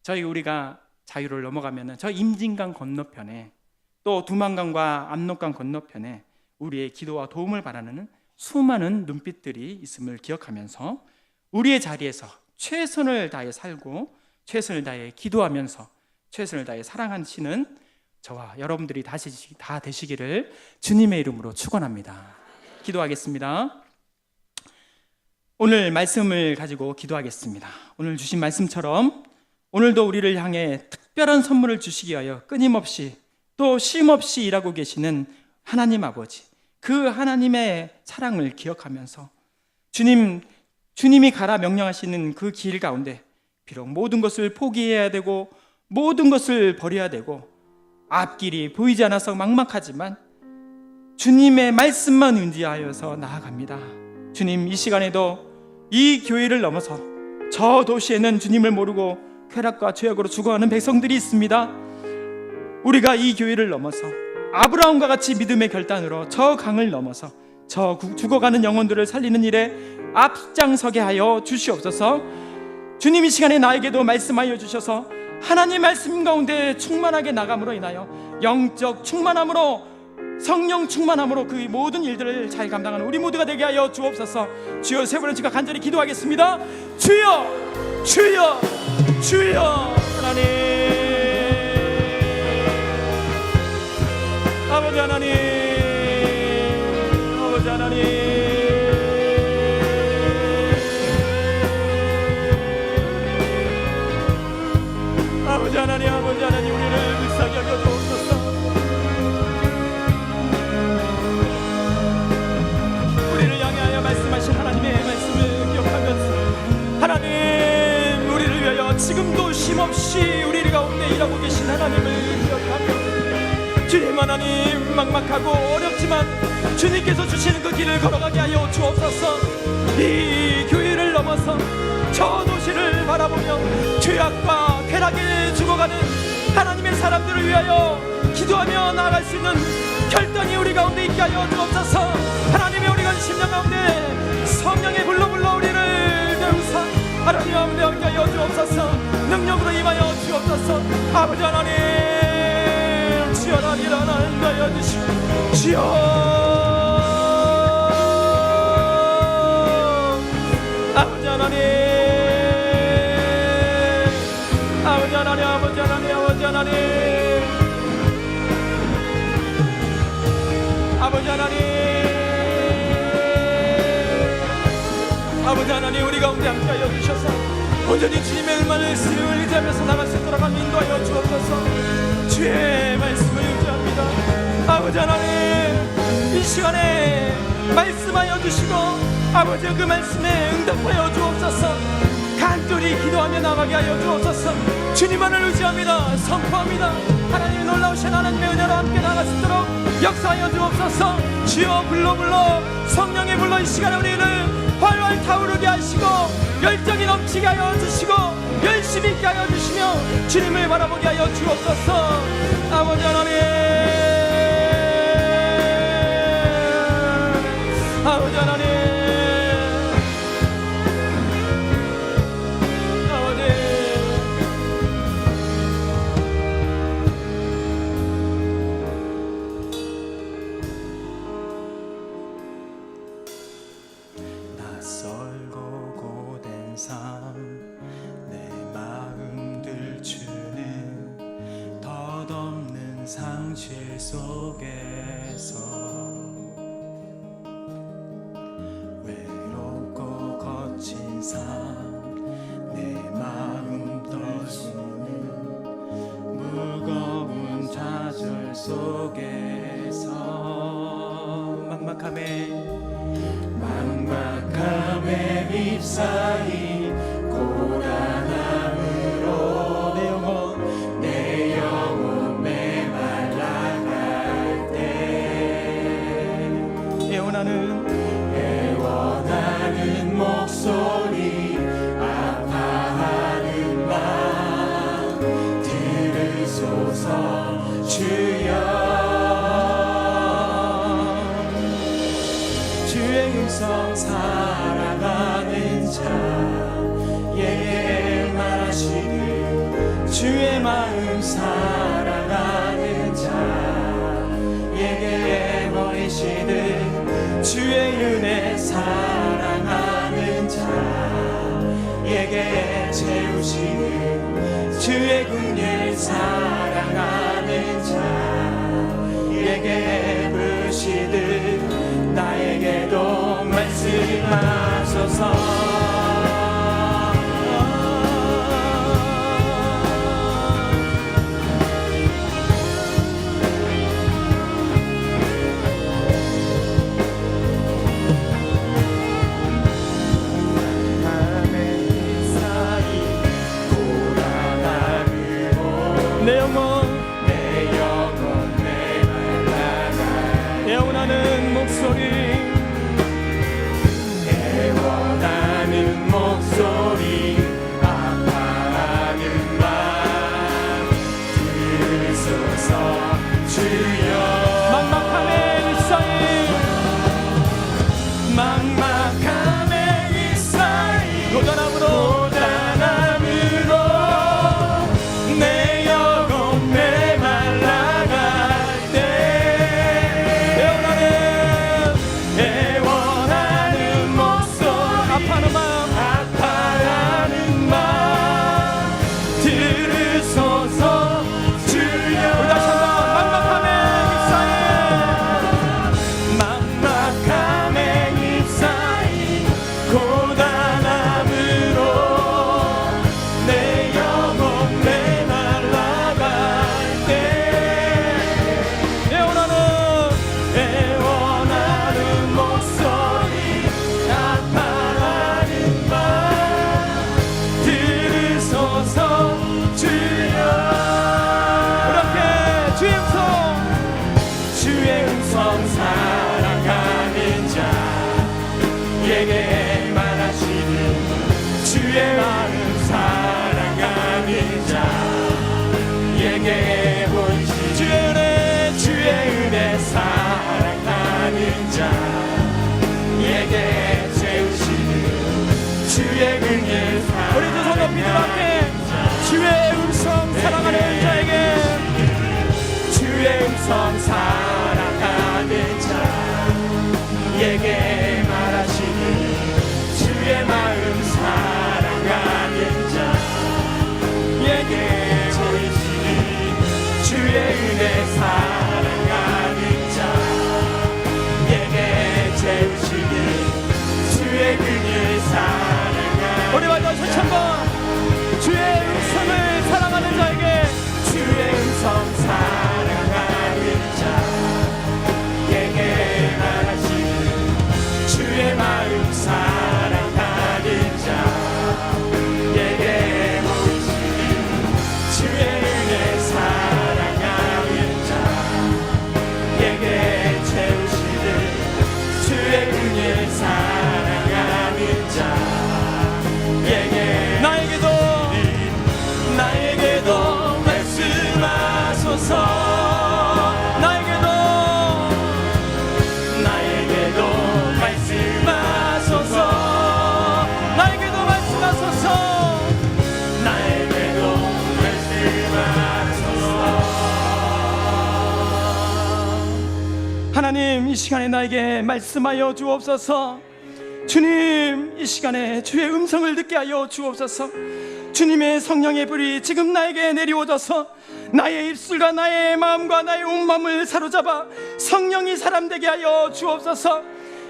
우리가 자유를 넘어가면 저 임진강 건너편에 또 두만강과 압록강 건너편에 우리의 기도와 도움을 바라는 수많은 눈빛들이 있음을 기억하면서 우리의 자리에서 최선을 다해 살고 최선을 다해 기도하면서 최선을 다해 사랑하시는 저와 여러분들이 다 되시기를 주님의 이름으로 축원합니다. 기도하겠습니다. 오늘 말씀을 가지고 기도하겠습니다. 오늘 주신 말씀처럼 오늘도 우리를 향해 특별한 선물을 주시기 위하여 끊임없이 또 쉼없이 일하고 계시는 하나님 아버지, 그 하나님의 사랑을 기억하면서 주님이 가라 명령하시는 그 길 가운데 비록 모든 것을 포기해야 되고 모든 것을 버려야 되고 앞길이 보이지 않아서 막막하지만 주님의 말씀만 의지하여서 나아갑니다. 주님, 이 시간에도 이 교회를 넘어서 저 도시에는 주님을 모르고 쾌락과 죄악으로 죽어가는 백성들이 있습니다. 우리가 이 교회를 넘어서 아브라함과 같이 믿음의 결단으로 저 강을 넘어서 저 죽어가는 영혼들을 살리는 일에 앞장서게 하여 주시옵소서. 주님, 이 시간에 나에게도 말씀하여 주셔서 하나님 말씀 가운데 충만하게 나감으로 인하여 영적 충만함으로, 성령 충만함으로 그 모든 일들을 잘 감당하는 우리 모두가 되게 하여 주옵소서. 주여, 세 번을 제가 간절히 기도하겠습니다. 주여, 주여, 주여. 하나님, 아버지 하나님, 아버지 하나님, 아버지 하나님, 아버지 하나님, 우리를 불쌍히 여겨 주옵소서. 우리를 향하여 말씀하신 하나님의 말씀을 기억하면서, 하나님, 우리를 위하여 지금도 쉼없이 우리 가운데 일하고 계신 하나님을 기억하며, 주님 하나님, 막막하고 어렵지만 주님께서 주시는 그 길을 걸어가게 하여 주옵소서. 이 교회를 넘어서 저 도시를 바라보며 죄악과 쾌락에 죽어가는 하나님의 사람들을 위하여 기도하며 나아갈 수 있는 결단이 우리 가운데 있게 하여 주옵소서. 하나님의 우리가 심령 가운데 성령의 불로 우리를 배우사 하나님 가운데 함께 하여 주옵소서. 능력으로 임하여 주옵소서. 아버지 하나님, 주여, 일어나는 하여 주시고, 주여, 아버지 하나님, 아버지 하나님, 아버지 하나님, 아버지 하나님, 아버지 하나님, 아버지 하나님, 우리 가운데 함께하여 주셔서 온전히 주님의 말씀을 의지하면서 나갈 수 있도록 인도하여 주옵소서. 주의 말씀을 의지합니다. 아버지 하나님, 이 시간에 말씀하여 주시고 아버지 그 말씀에 응답하여 주옵소서. 간절히 기도하며 나가게 하여 주옵소서. 주님만을 의지합니다. 선포합니다. 하나님의 놀라우신 하나님의 은혜로 함께 나갈 수 있도록 역사하여 주옵소서. 주여, 불러 성령의 불러 이 시간에 우리를 활활 타오르게 하시고 열정이 넘치게 하여 주시고 열심히 있게 하여 주시며 주님을 바라보게 하여 주옵소서. 아버지 하나님, 아버지 하나님, 상실 속에서 외롭고 거친 삶, 내 마음 떨수는 무거운 좌절 속에서 막막함에 휩싸인 고단함으로 내 영혼 메말라갈 때 애원하는 목소리, 아파하는 마음 들으소서. 주여, 주의 음성 사랑하는 자에게 말하시듯 주의 마음 사랑하는 자에게 버리시듯 주의 은혜 사랑하는 자에게 채우시듯 주의 긍휼 사랑하는 자에게 부으시듯 나에게도 말씀하소서. 고단함으로 내 영혼 메말라가 애원하는 목소리 애원하는 목소리 아파하는 맘 들으소서 주여 막막함에 일사이 막막함에 일사이 고단함으로 내 영혼 메말라갈 때 애원하는 목소리 아파하는 맘 들으소서 주여 우리 다시 한번 막막함에 잎사이 고단함으로 내 영혼 메말라갈 때 애원하는 목소리 아파하는 맘 들으소서 주여 우리 함께 주의 음성 주의 음성 사랑하는 자에게 말하시는 주의 마음 사랑하는 자에게 보이시는 주의 은혜 사랑하는 자에게 채우시는 주의 은혜 우리 두 손 높이 들 앞에 주의 음성 사랑하는 자에게 주의 음성 사랑하는 자에게 말하시는 주의 마음 사랑하는 자에게 보이시는 주의 은혜 사랑하는 자에게 채우시는 주의 은혜 사랑하는 우리 마저 다시 한번 주의 음성을 사랑하는 자에게 주의 음성 사랑하는 자에게 말하시는 주의 마음 사랑하는 자에게 보이시는 주의 은혜 사랑하는 자에게 채우시는 주의 은혜 사랑하는 자에게 나에게도 말씀하소서 나에게도 말씀하소서 나에게도 말씀하소서 나에게도 말씀하소서 하나님 이 시간에 나에게 말씀하여 주옵소서. 주님 이 시간에 주의 음성을 듣게 하여 주옵소서. 주님의 성령의 불이 지금 나에게 내려오셔서 나의 입술과 나의 마음과 나의 온마음을 사로잡아 성령이 사람 되게 하여 주옵소서.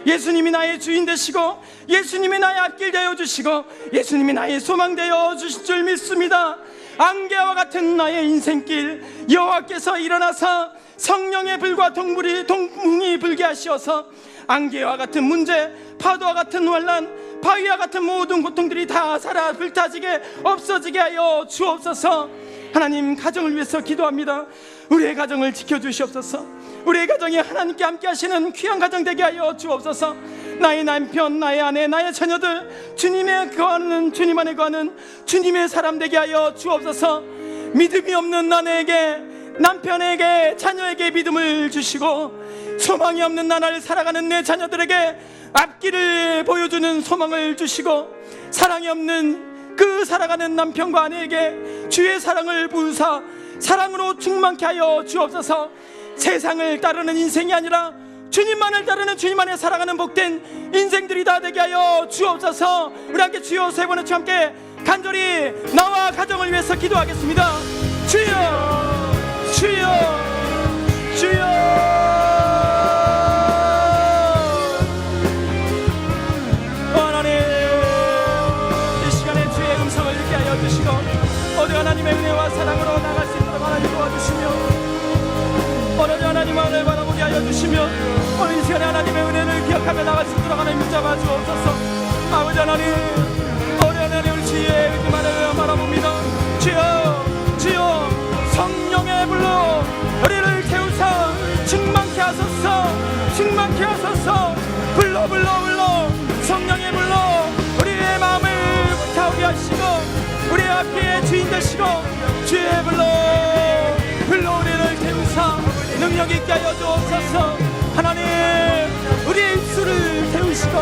예수님이 나의 주인 되시고 예수님이 나의 앞길 되어 주시고 예수님이 나의 소망 되어 주실 줄 믿습니다. 안개와 같은 나의 인생길 여호와께서 일어나사 성령의 불과 동풍이 불게 하시어서 안개와 같은 문제, 파도와 같은 환난, 바위와 같은 모든 고통들이 다 살아 불타지게 없어지게 하여 주옵소서. 하나님 가정을 위해서 기도합니다. 우리의 가정을 지켜주시옵소서. 우리의 가정이 하나님께 함께 하시는 귀한 가정 되게 하여 주옵소서. 나의 남편, 나의 아내, 나의 자녀들 주님의 거하는 주님 안에 거하는 주님의 사람 되게 하여 주옵소서. 믿음이 없는 아내에게, 남편에게, 자녀에게 믿음을 주시고 소망이 없는 나날을 살아가는 내 자녀들에게 앞길을 보여주는 소망을 주시고 사랑이 없는 그 살아가는 남편과 아내에게 주의 사랑을 부으사 사랑으로 충만케 하여 주옵소서. 세상을 따르는 인생이 아니라 주님만을 따르는 주님 안에 살아가는 복된 인생들이 다 되게 하여 주옵소서. 우리 함께 주여 세 번의 주 함께 간절히 나와 가정을 위해서 기도하겠습니다. 주여 주여 주여. 오늘 하나님의 은혜와 사랑으로 나갈 수 있도록 하나님 도와주시며 오늘 하나님의 은혜를 바라보게 하여 주시며 오늘 이 시간에 하나님의 은혜를 기억하며 나갈 수 있도록 하나님 잡아 주옵소서. 아버지 하나님, 오늘 하나님 우리 주의 의지만을 바라봅니다. 주여 주여 성 성령의 불로 우리의 마음을 불타오게 하시고 우리의 앞에 주인 되시고 주의 불로 우리를 태우사 능력 있게 하여 주옵소서. 하나님 우리의 입술을 태우시고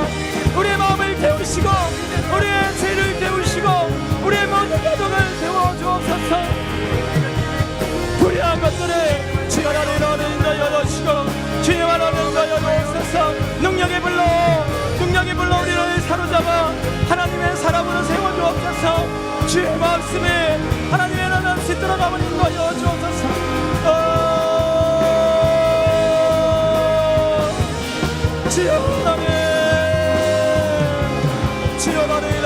우리의 마음을 태우시고 우리의 죄를 태우시고 우리의 모든 가족을 태워 주옵소서. 불의한 것들을 주여 하나님 인도하여 주시고 주여 하나님 인도하여 주옵소서. 능력의 불로 우리를 사로잡아 하나님의 사람으로 세워주옵소서. 주의 말씀에 하나님의 나라를 들어가면 인도하여 주옵소서. 주여 하나님 주여 하나님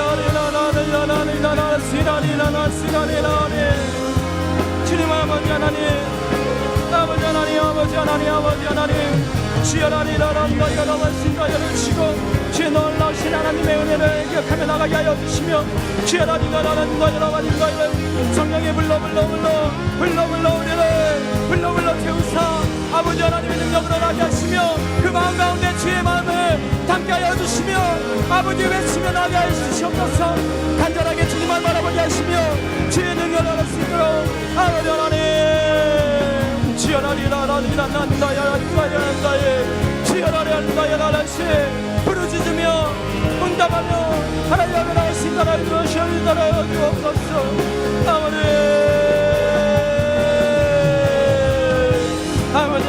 주님 아버지 하나님 주여 하나님 신가여를 치고 주의 놀라우신 하나님의 은혜를 기억하며 나가게 하여 주시며 주여 하나님 성령의 불러 우리를 태우사 아버지 하나님의 능력으로 나게 하시며 그 마음 가운데 주의 마음을 담게 하여 주시며 아버지 외치며 나게 하여 주시옵소서. 간절하게 주님만 바라보게 하시며 주의 능력을 알을 수 있도록 아버지 하나님 주여 하나님 부르짖으며 응답하며 하나님의 나라신 나라를 이루시옵소서. 나라를 주옵소서. 아버지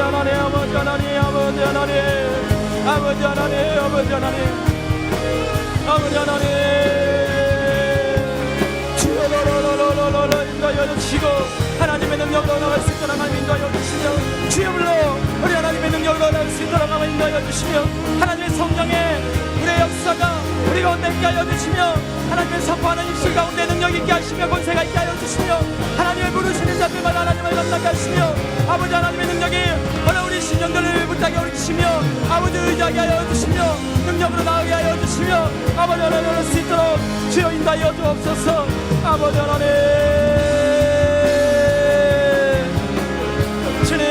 하나님 주여 인도하여 주시고 하나님의 능력으로 나갈 수 있도록 하나님 인도하여 주시며 주여 불러 우리 하나님의 능력으로 나갈 수 있도록 하나님 인도하여 주시며 하나님의 성령의 우리의 역사가 우리 가운데 있게 하여 주시며 하나님의 선포하는 입술 가운데 능력 있게 하시며 권세가 있게 하여 주시며 하나님의 부르시는 자들마다 하나님을 만나게 하시며 아버지 하나님의 능력이 우리 신령들을 붙하게 하여 주시며 아버지 의지하게 하여 주시며 능력으로 나가게 하여 주시며 아버지 하나님 할 수 있도록 주여 인도하여 주옵소서. 아버지 하나님 주님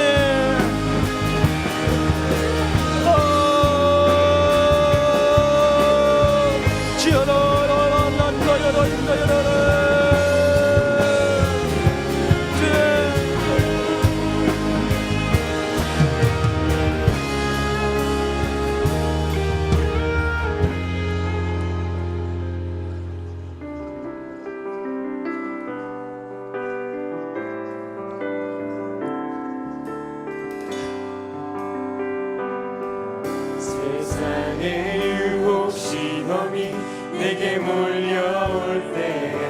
세상의 유혹 시험이 내게 몰려올 때야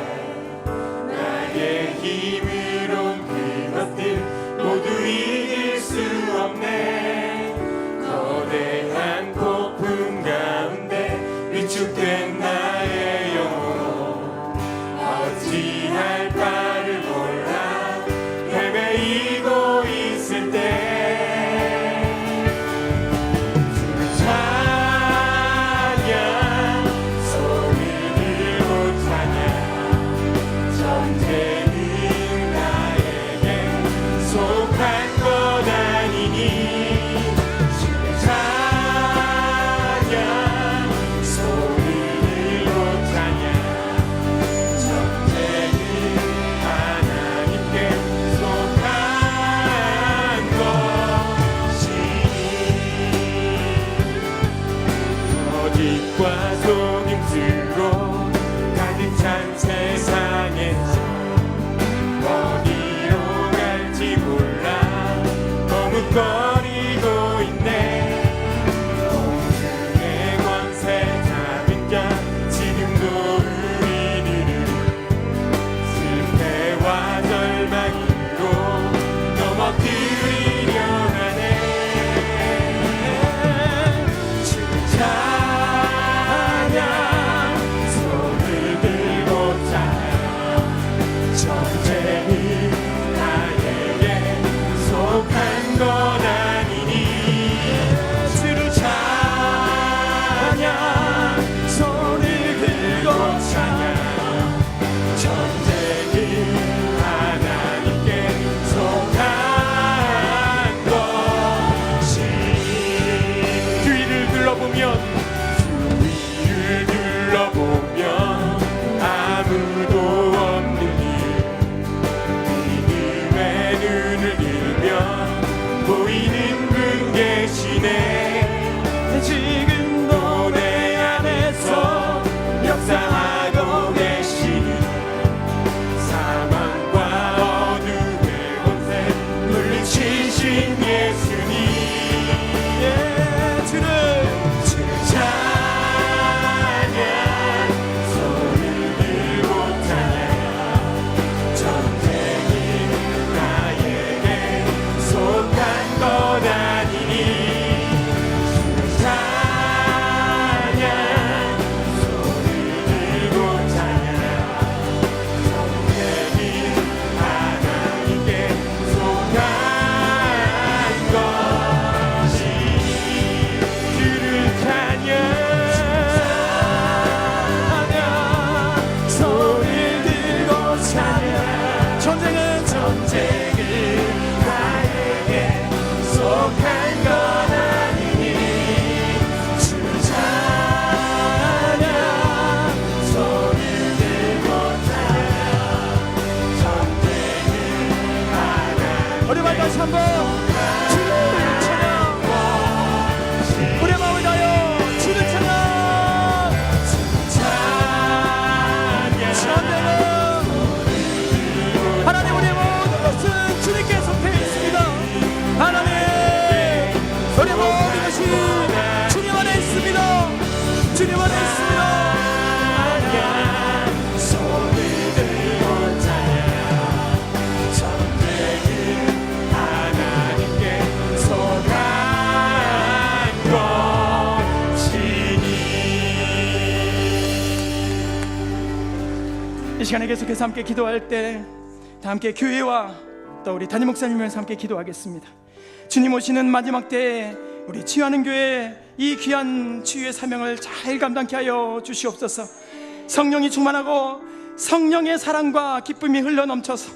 나의 힘으론 그것들 모두 이길 수 없네. 거대한 폭풍 가운데 위축된 나의 영혼 어찌할 바를 몰라 헤매이고 있을 때 시간에 계속해서 함께 기도할 때 다 함께 교회와 또 우리 담임 목사님을 함께 기도하겠습니다. 주님 오시는 마지막 때에 우리 치유하는 교회 이 귀한 치유의 사명을 잘 감당케 하여 주시옵소서. 성령이 충만하고 성령의 사랑과 기쁨이 흘러넘쳐서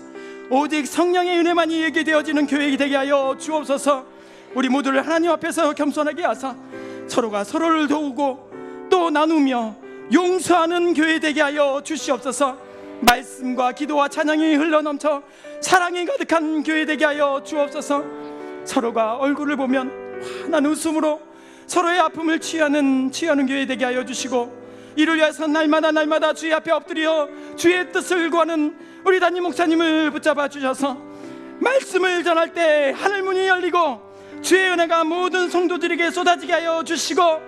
오직 성령의 은혜만이 얘기되어지는 교회가 되게 하여 주옵소서. 우리 모두를 하나님 앞에서 겸손하게 하사 서로가 서로를 도우고 또 나누며 용서하는 교회 되게 하여 주시옵소서. 말씀과 기도와 찬양이 흘러넘쳐 사랑이 가득한 교회 되게 하여 주옵소서. 서로가 얼굴을 보면 환한 웃음으로 서로의 아픔을 치유하는 교회 되게 하여 주시고, 이를 위해서 날마다 주의 앞에 엎드려 주의 뜻을 구하는 우리 담임 목사님을 붙잡아 주셔서 말씀을 전할 때 하늘문이 열리고 주의 은혜가 모든 성도들에게 쏟아지게 하여 주시고,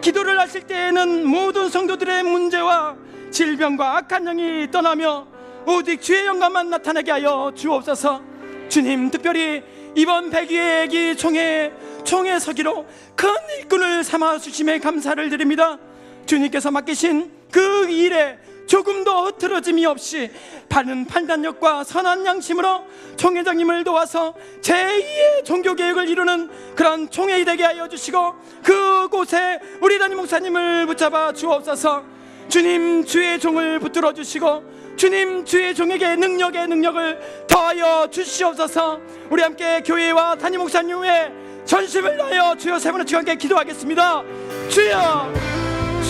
기도를 하실 때에는 모든 성도들의 문제와 질병과 악한 영이 떠나며 오직 주의 영광만 나타나게 하여 주옵소서. 주님, 특별히 이번 100위의 총회 서기로 큰 일꾼을 삼아 주심에 감사를 드립니다. 주님께서 맡기신 그 일에 조금도 흐트러짐이 없이 바른 판단력과 선한 양심으로 총회장님을 도와서 제2의 종교개혁을 이루는 그런 총회가 되게 하여 주시고, 그곳에 우리 담임 목사님을 붙잡아 주옵소서. 주님, 주의 종을 붙들어 주시고 주님, 주의 종에게 능력을 더하여 주시옵소서. 우리 함께 교회와 담임 목사님 외에 전심을 다하여 주여 세 번의 함께 기도하겠습니다. 주여,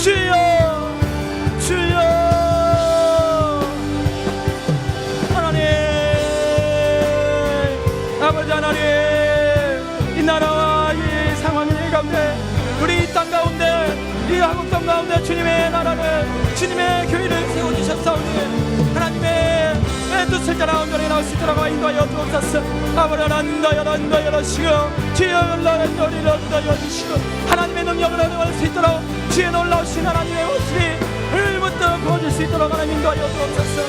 주여, 주여. 하나님, 아버지 하나님, 이 나라와 이 상황 가운데, 우리 이 땅 가운데, 이 한국 땅 가운데 주님의 나라를, 주님의 교회를 세워주셨사오니 하나님의 뜻을 따라 온전히 나올 수 있도록 인도하여 주옵소서. 아버지 하나님, 열어주시고 주여 열어주시고 하나님의 능력을 얻어갈 수 있도록 주의 놀라우신 하나님의 모습이 흘부터 보여줄 수 있도록 하나님 인도하여 주옵소서.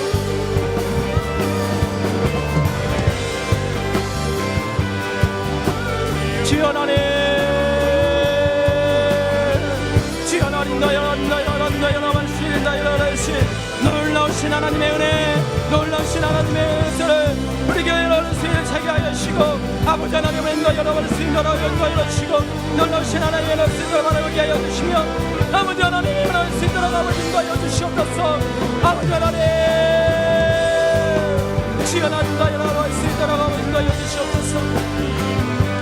주여 하나님, 주여 하나님, 놀라우신 하나님의 은혜, 놀라우신 하나님의 은혜를 우리 교회를 세게 하여 주시고, 아버지 하나님의 인도 여러분을 열어주시고, 놀라우신 하나님의 은혜를 바라보게 하여 주시며, 아버지 하나님의 은혜를 쓰도록 아버지 인도하여 주시옵소서. 아버지 하나님, 주여 하나님 여러분을 쓰도록 아버지 인도하여 주시옵소서.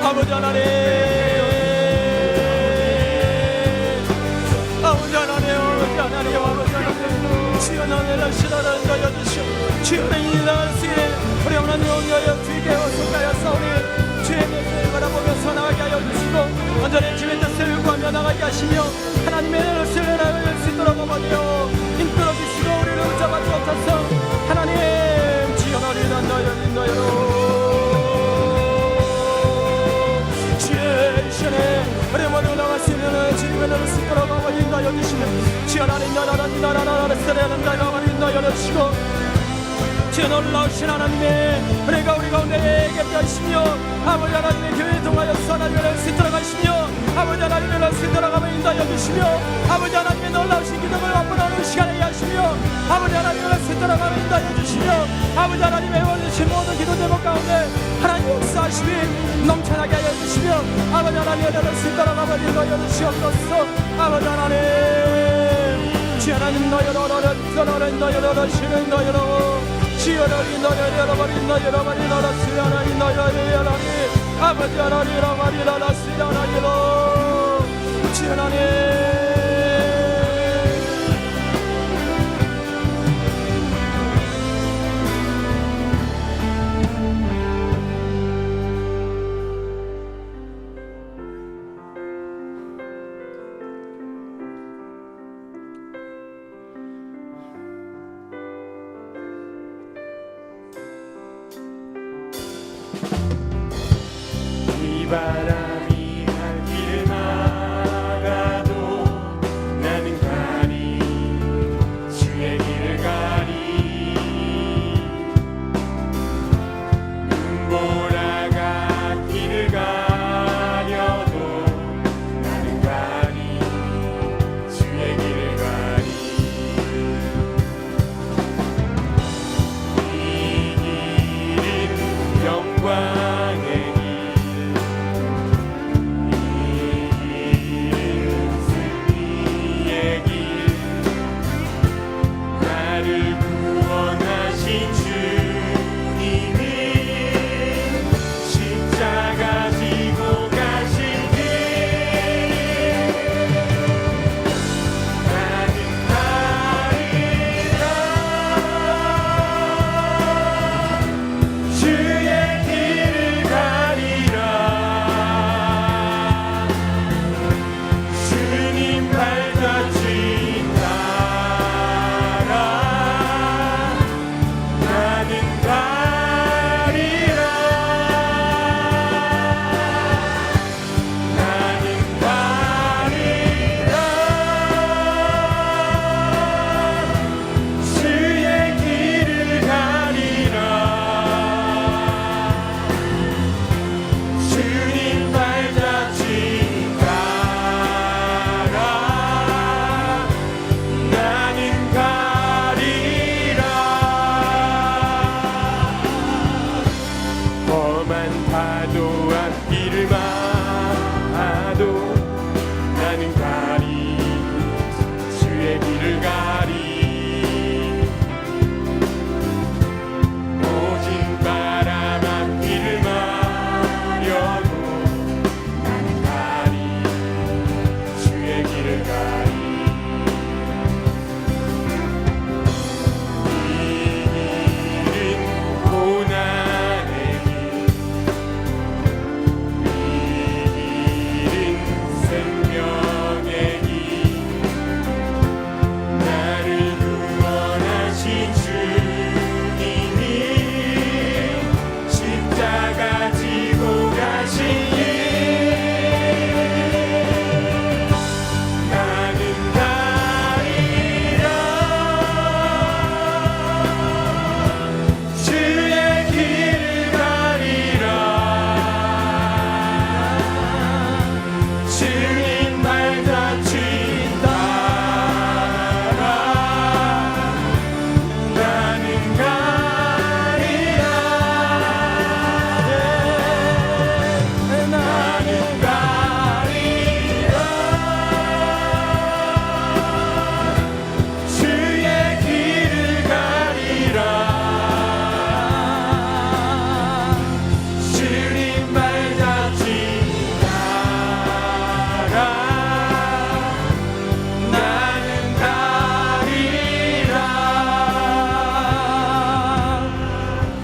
아버지 하나님, 아버지 하나님, 주여 나를 시달하여 주시오. 주여 이날 시에 우리 하나님 영여여 주께 속하여서 우리 주의 면을 바라보면서 나가게 하여 주시고, 온전히 주의 뜻을 구하며 나가게 하시며 하나님의 뜻을 나갈 수 있도록 아버지여 이끌어 주시고 우리를 붙잡아 주옵소서. 하나님, 주여 나를 인도하여 주의 시간에 우리 모두 나갈 수 있는 주님의 나를 수 있도록 아버지 인도하여 주시며, 주여 나를 열어주시고, 주여 놀라우신 하나님의 은혜가 우리 가운데 객하시며, 아버지 하나님의 교회에 통하여서 하나님을 할 수 있도록 하시며, 아버지 하나님을 할 수 있도록 하며 인도하여 주시며, 아버지 하나님의 놀라우신 기도를 맛보는 시간에 하시며, 아버지 하나님을 할 수 있도록 하며 인도하여 주시며, 아버지 하나님의 원하신 모든 기도 제목 가운데 하나님 역사하심이 넘쳐나게 하여 주시며, 아버지 하나님을 할 수 있도록 아버지 인도하여 주시옵소서. 아버지 하나님, 주 하나님 아버지 하나님, 이 바람이 갈 길을 막아도 나는 가리, 주의 길을 가리. 눈보라가 길을 가려도 나는 가리, 주의 길을 가리.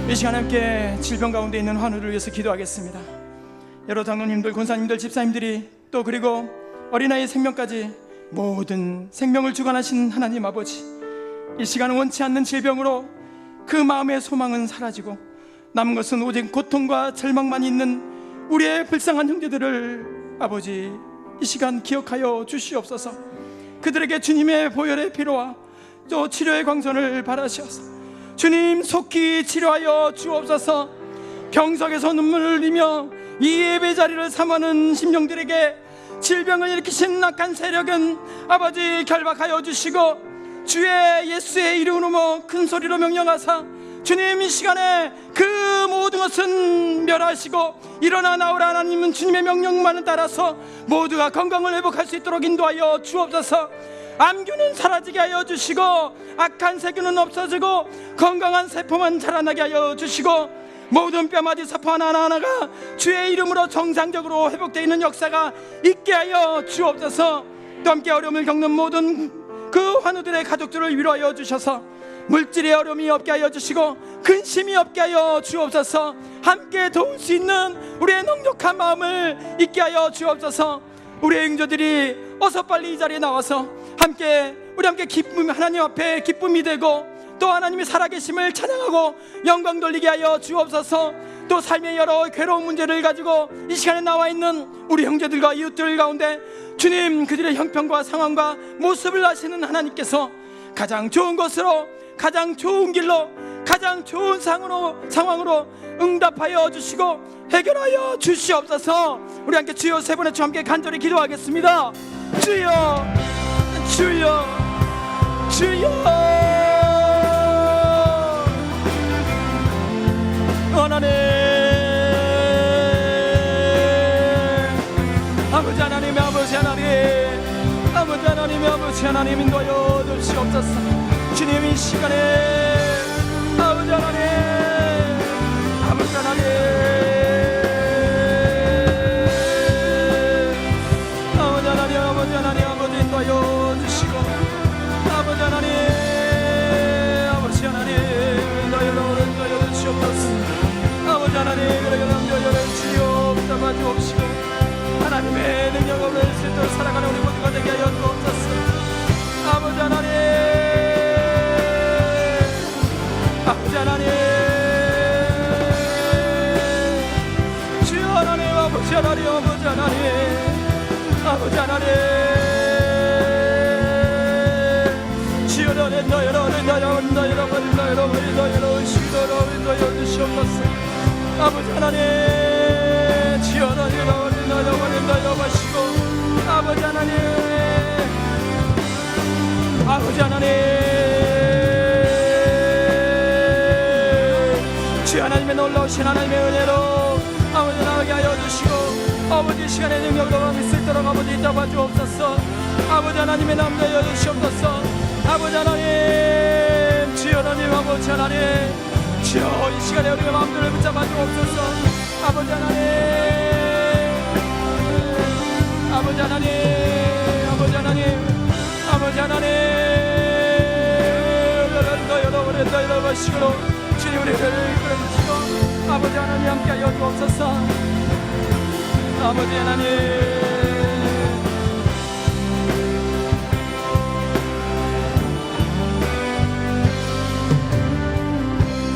이 시간 함께 질병 가운데 있는 환우를 위해서 기도하겠습니다. 여러 장로님들, 권사님들, 집사님들이 또 그리고 어린아이의 생명까지 모든 생명을 주관하신 하나님 아버지, 이 시간은 원치 않는 질병으로 그 마음의 소망은 사라지고 남은 것은 오직 고통과 절망만 있는 우리의 불쌍한 형제들을 아버지 이 시간 기억하여 주시옵소서. 그들에게 주님의 보혈의 피로와 또 치료의 광선을 바라시어서 주님 속히 치료하여 주옵소서. 병석에서 눈물을 흘리며 이 예배 자리를 삼하는 심령들에게 질병을 일으키신 악한 세력은 아버지 결박하여 주시고 주의 예수의 이름으로 큰 소리로 명령하사 주님 이 시간에 그 모든 것은 멸하시고 일어나 나오라 하나님은 주님의 명령만을 따라서 모두가 건강을 회복할 수 있도록 인도하여 주옵소서. 암균은 사라지게 하여 주시고 악한 세균은 없어지고 건강한 세포만 자라나게 하여 주시고 모든 뼈마디 사포 하나하나가 주의 이름으로 정상적으로 회복되어 있는 역사가 있게 하여 주옵소서. 또 함께 어려움을 겪는 모든 그 환우들의 가족들을 위로하여 주셔서 물질의 어려움이 없게 하여 주시고 근심이 없게 하여 주옵소서. 함께 도울 수 있는 우리의 넉넉한 마음을 있게 하여 주옵소서. 우리의 영조들이 어서 빨리 이 자리에 나와서 우리 함께 기쁨, 하나님 앞에 기쁨이 되고 또 하나님의 살아계심을 찬양하고 영광 돌리게 하여 주옵소서. 또 삶의 여러 괴로운 문제를 가지고 이 시간에 나와 있는 우리 형제들과 이웃들 가운데 주님 그들의 형편과 상황과 모습을 아시는 하나님께서 가장 좋은 것으로 가장 좋은 길로 가장 좋은 상황으로 응답하여 주시고 해결하여 주시옵소서. 우리 함께 주여 세 번의 주 함께 간절히 기도하겠습니다. 주여 주여 주여 하나님 아버지 하나님 아버지 하나님 아버지 하나님 아버지 하나님 인도하여 주시옵소서. 주님 이 시간에 아버지 하나님 아버지 하나님 아버지 하나님 아버지 하나님 아버지 인도하여 주시고 아버지 하나님 아버지 하나님 인도하여 주시옵소서. 아버지 하나님 그러게 남자여를 주여 붙잡아 주옵시고 하나님의 능력을 수 있도록 살아가는 우리 모두가 되게 하여 주옵소서. 아버지 하나님 아버지 하나님 주여 하나님 아버지 하나님 아버지 하나님 아버지 하나님 주여 하나님 너여러 주시옵소서. 아버지 하나님 주여 하나님 너여 마시고 아버지 하나님 아버지 하나님 주여 하나님의 놀라우신 하나님의 은혜로 아버지 나오게 하여 주시고 아버지 시간의 능력으로 있을 때로 아버지 잡아 주옵소서. 아버지 하나님의 남자여 주시옵소서. 아버지 하나님 주여 하나님 아버지 하나님 주여 이 시간에 우리의 마음들을 붙잡아 주옵소서. 아버지 하나님 아버지 하나님 아버지 하나님 아버지 하나님 너여 마시고 주님 우리를 이끌어주시고 아버지 하나님 함께하여 주옵소서. 아버지 하나님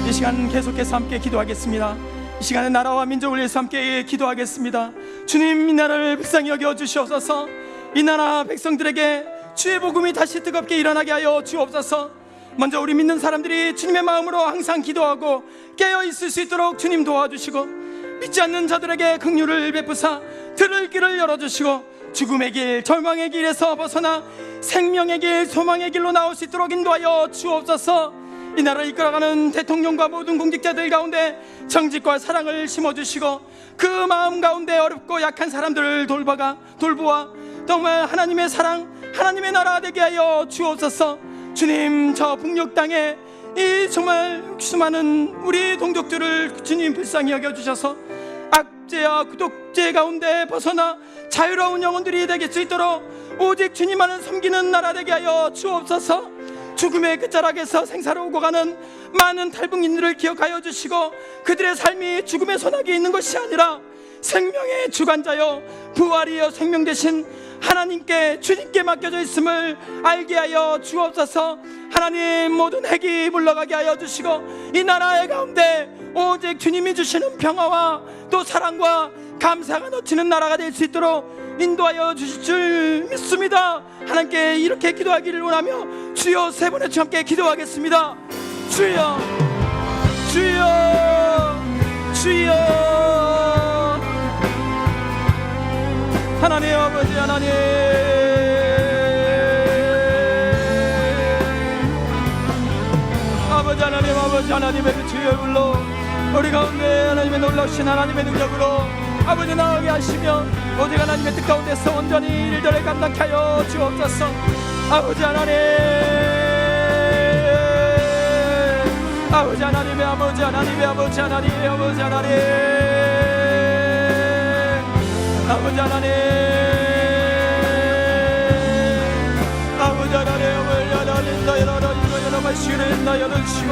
이 시간 계속해서 함께 기도하겠습니다. 이 시간에 나라와 민족을 위해서 함께 기도하겠습니다. 주님 이 나라를 불쌍히 여겨 주시옵소서. 이 나라 백성들에게 주의 복음이 다시 뜨겁게 일어나게 하여 주옵소서. 먼저 우리 믿는 사람들이 주님의 마음으로 항상 기도하고 깨어 있을 수 있도록 주님 도와주시고 믿지 않는 자들에게 긍휼을 베푸사 들을 길을 열어주시고 죽음의 길 절망의 길에서 벗어나 생명의 길 소망의 길로 나올 수 있도록 인도하여 주옵소서. 이 나라를 이끌어가는 대통령과 모든 공직자들 가운데 정직과 사랑을 심어주시고 그 마음 가운데 어렵고 약한 사람들을 돌보아 정말 하나님의 사랑 하나님의 나라 되게 하여 주옵소서. 주님 저 북녘 땅에 이 정말 수많은 우리 동족들을 주님 불쌍히 여겨주셔서 악죄와 구독죄 가운데 벗어나 자유로운 영혼들이 되게 수 있도록 오직 주님만을 섬기는 나라 되게 하여 주옵소서. 죽음의 끝자락에서 생사로 오고 가는 많은 탈북민들을 기억하여 주시고 그들의 삶이 죽음의 소나기에 있는 것이 아니라 생명의 주관자여 부활이여 생명 되신 하나님께 주님께 맡겨져 있음을 알게 하여 주옵소서. 하나님 모든 핵이 물러가게 하여 주시고 이 나라의 가운데 오직 주님이 주시는 평화와 또 사랑과 감사가 넘치는 나라가 될 수 있도록 인도하여 주실 줄 믿습니다. 하나님께 이렇게 기도하기를 원하며 주여 세 번의 주 함께 기도하겠습니다. 주여 주여 주여. 하나님 아버지 하나님, 아버지 하나님, 아버지 하나님의 그 주여 불러 우리 가운데 하나님의 놀라우신 하나님의 능력으로 아버지 나오게 하시며 오직 하나님의 뜻 가운데서 온전히 일들을 감당케 하여 주옵소서. 아버지 하나님, 아버지 하나님의 아버지 하나님의 아버지 하나님의 아버지 하나님, 아버지 하나님, 아버지 하나님, 아버지 하나님, 너희를 여러분 열어주시고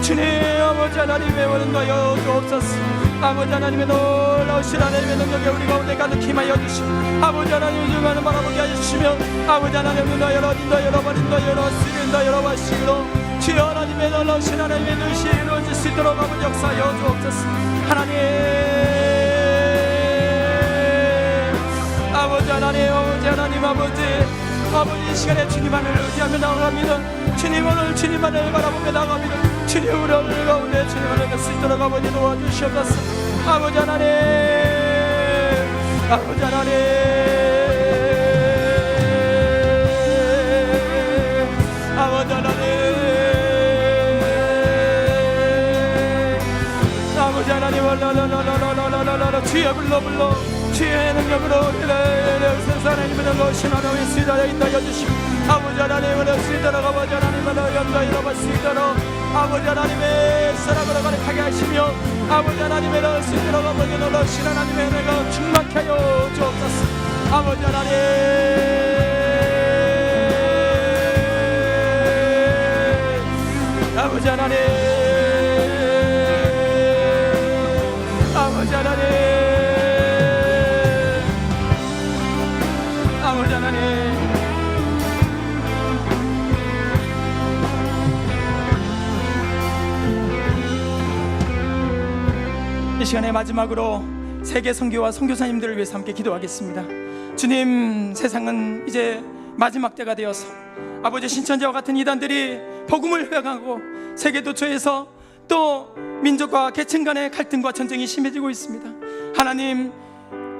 주님 아버지 하나님의 원하여 주옵소서. 아버지 하나님의 놀라우신 하나님의 능력에 우리 가운데 가득히 임하여 주시고 아버지 하나님의 주관을 바라보게 하시며 아버지 하나님의 너 열어버린 너 열어바시고 주여 하나님의 놀라우신 하나님의 뜻이 이루어질 수 있도록 아버지 역사하여 주옵소서. 하나님, 아버지 하나님, 아버지 하나님, 아버지 이 시간에 주님만을 의지하며 나아갑니다. 주님 오늘 주님만을 바라보며 나아갑니다. 주님 우리 오늘 가운데 주님만을 갈 수 있도록 아버지 도와주시옵소서. 아버지 하나님, 아버지 하나님, 아버지 하나님, 아버지 하나님, 주여 불러 주의 능력으로 세상 하나님의 놀라우신 하나님의 수다에 인도하여 주시고 아버지 하나님을 수 있도록 아버지 하나님을 연도하여 수 있도록 아버지 하나님의 사랑으로 가득하게 하시며 아버지 하나님의 수 있도록 아버지 놀라우신 하나님의 은혜가 충만케 하여 주옵소서. 아버지 하나님, 아버지 하나님, 아버지 하나님, 아버지 하나님, 이 시간에 마지막으로 세계 선교와 선교사님들을 위해서 함께 기도하겠습니다. 주님, 세상은 이제 마지막 때가 되어서 아버지 신천지와 같은 이단들이 복음을 회방하고 세계 도처에서 또 민족과 계층 간의 갈등과 전쟁이 심해지고 있습니다. 하나님,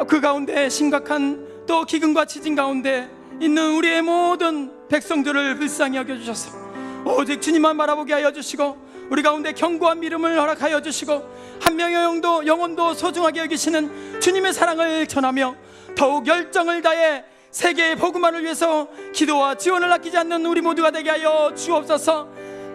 그 가운데 심각한 또 기근과 지진 가운데 있는 우리의 모든 백성들을 불쌍히 여겨주셔서 오직 주님만 바라보게 하여 주시고 우리 가운데 견고한 믿음을 허락하여 주시고 한 명의 영혼도 소중하게 여기시는 주님의 사랑을 전하며 더욱 열정을 다해 세계의 복음화를 위해서 기도와 지원을 아끼지 않는 우리 모두가 되게 하여 주옵소서.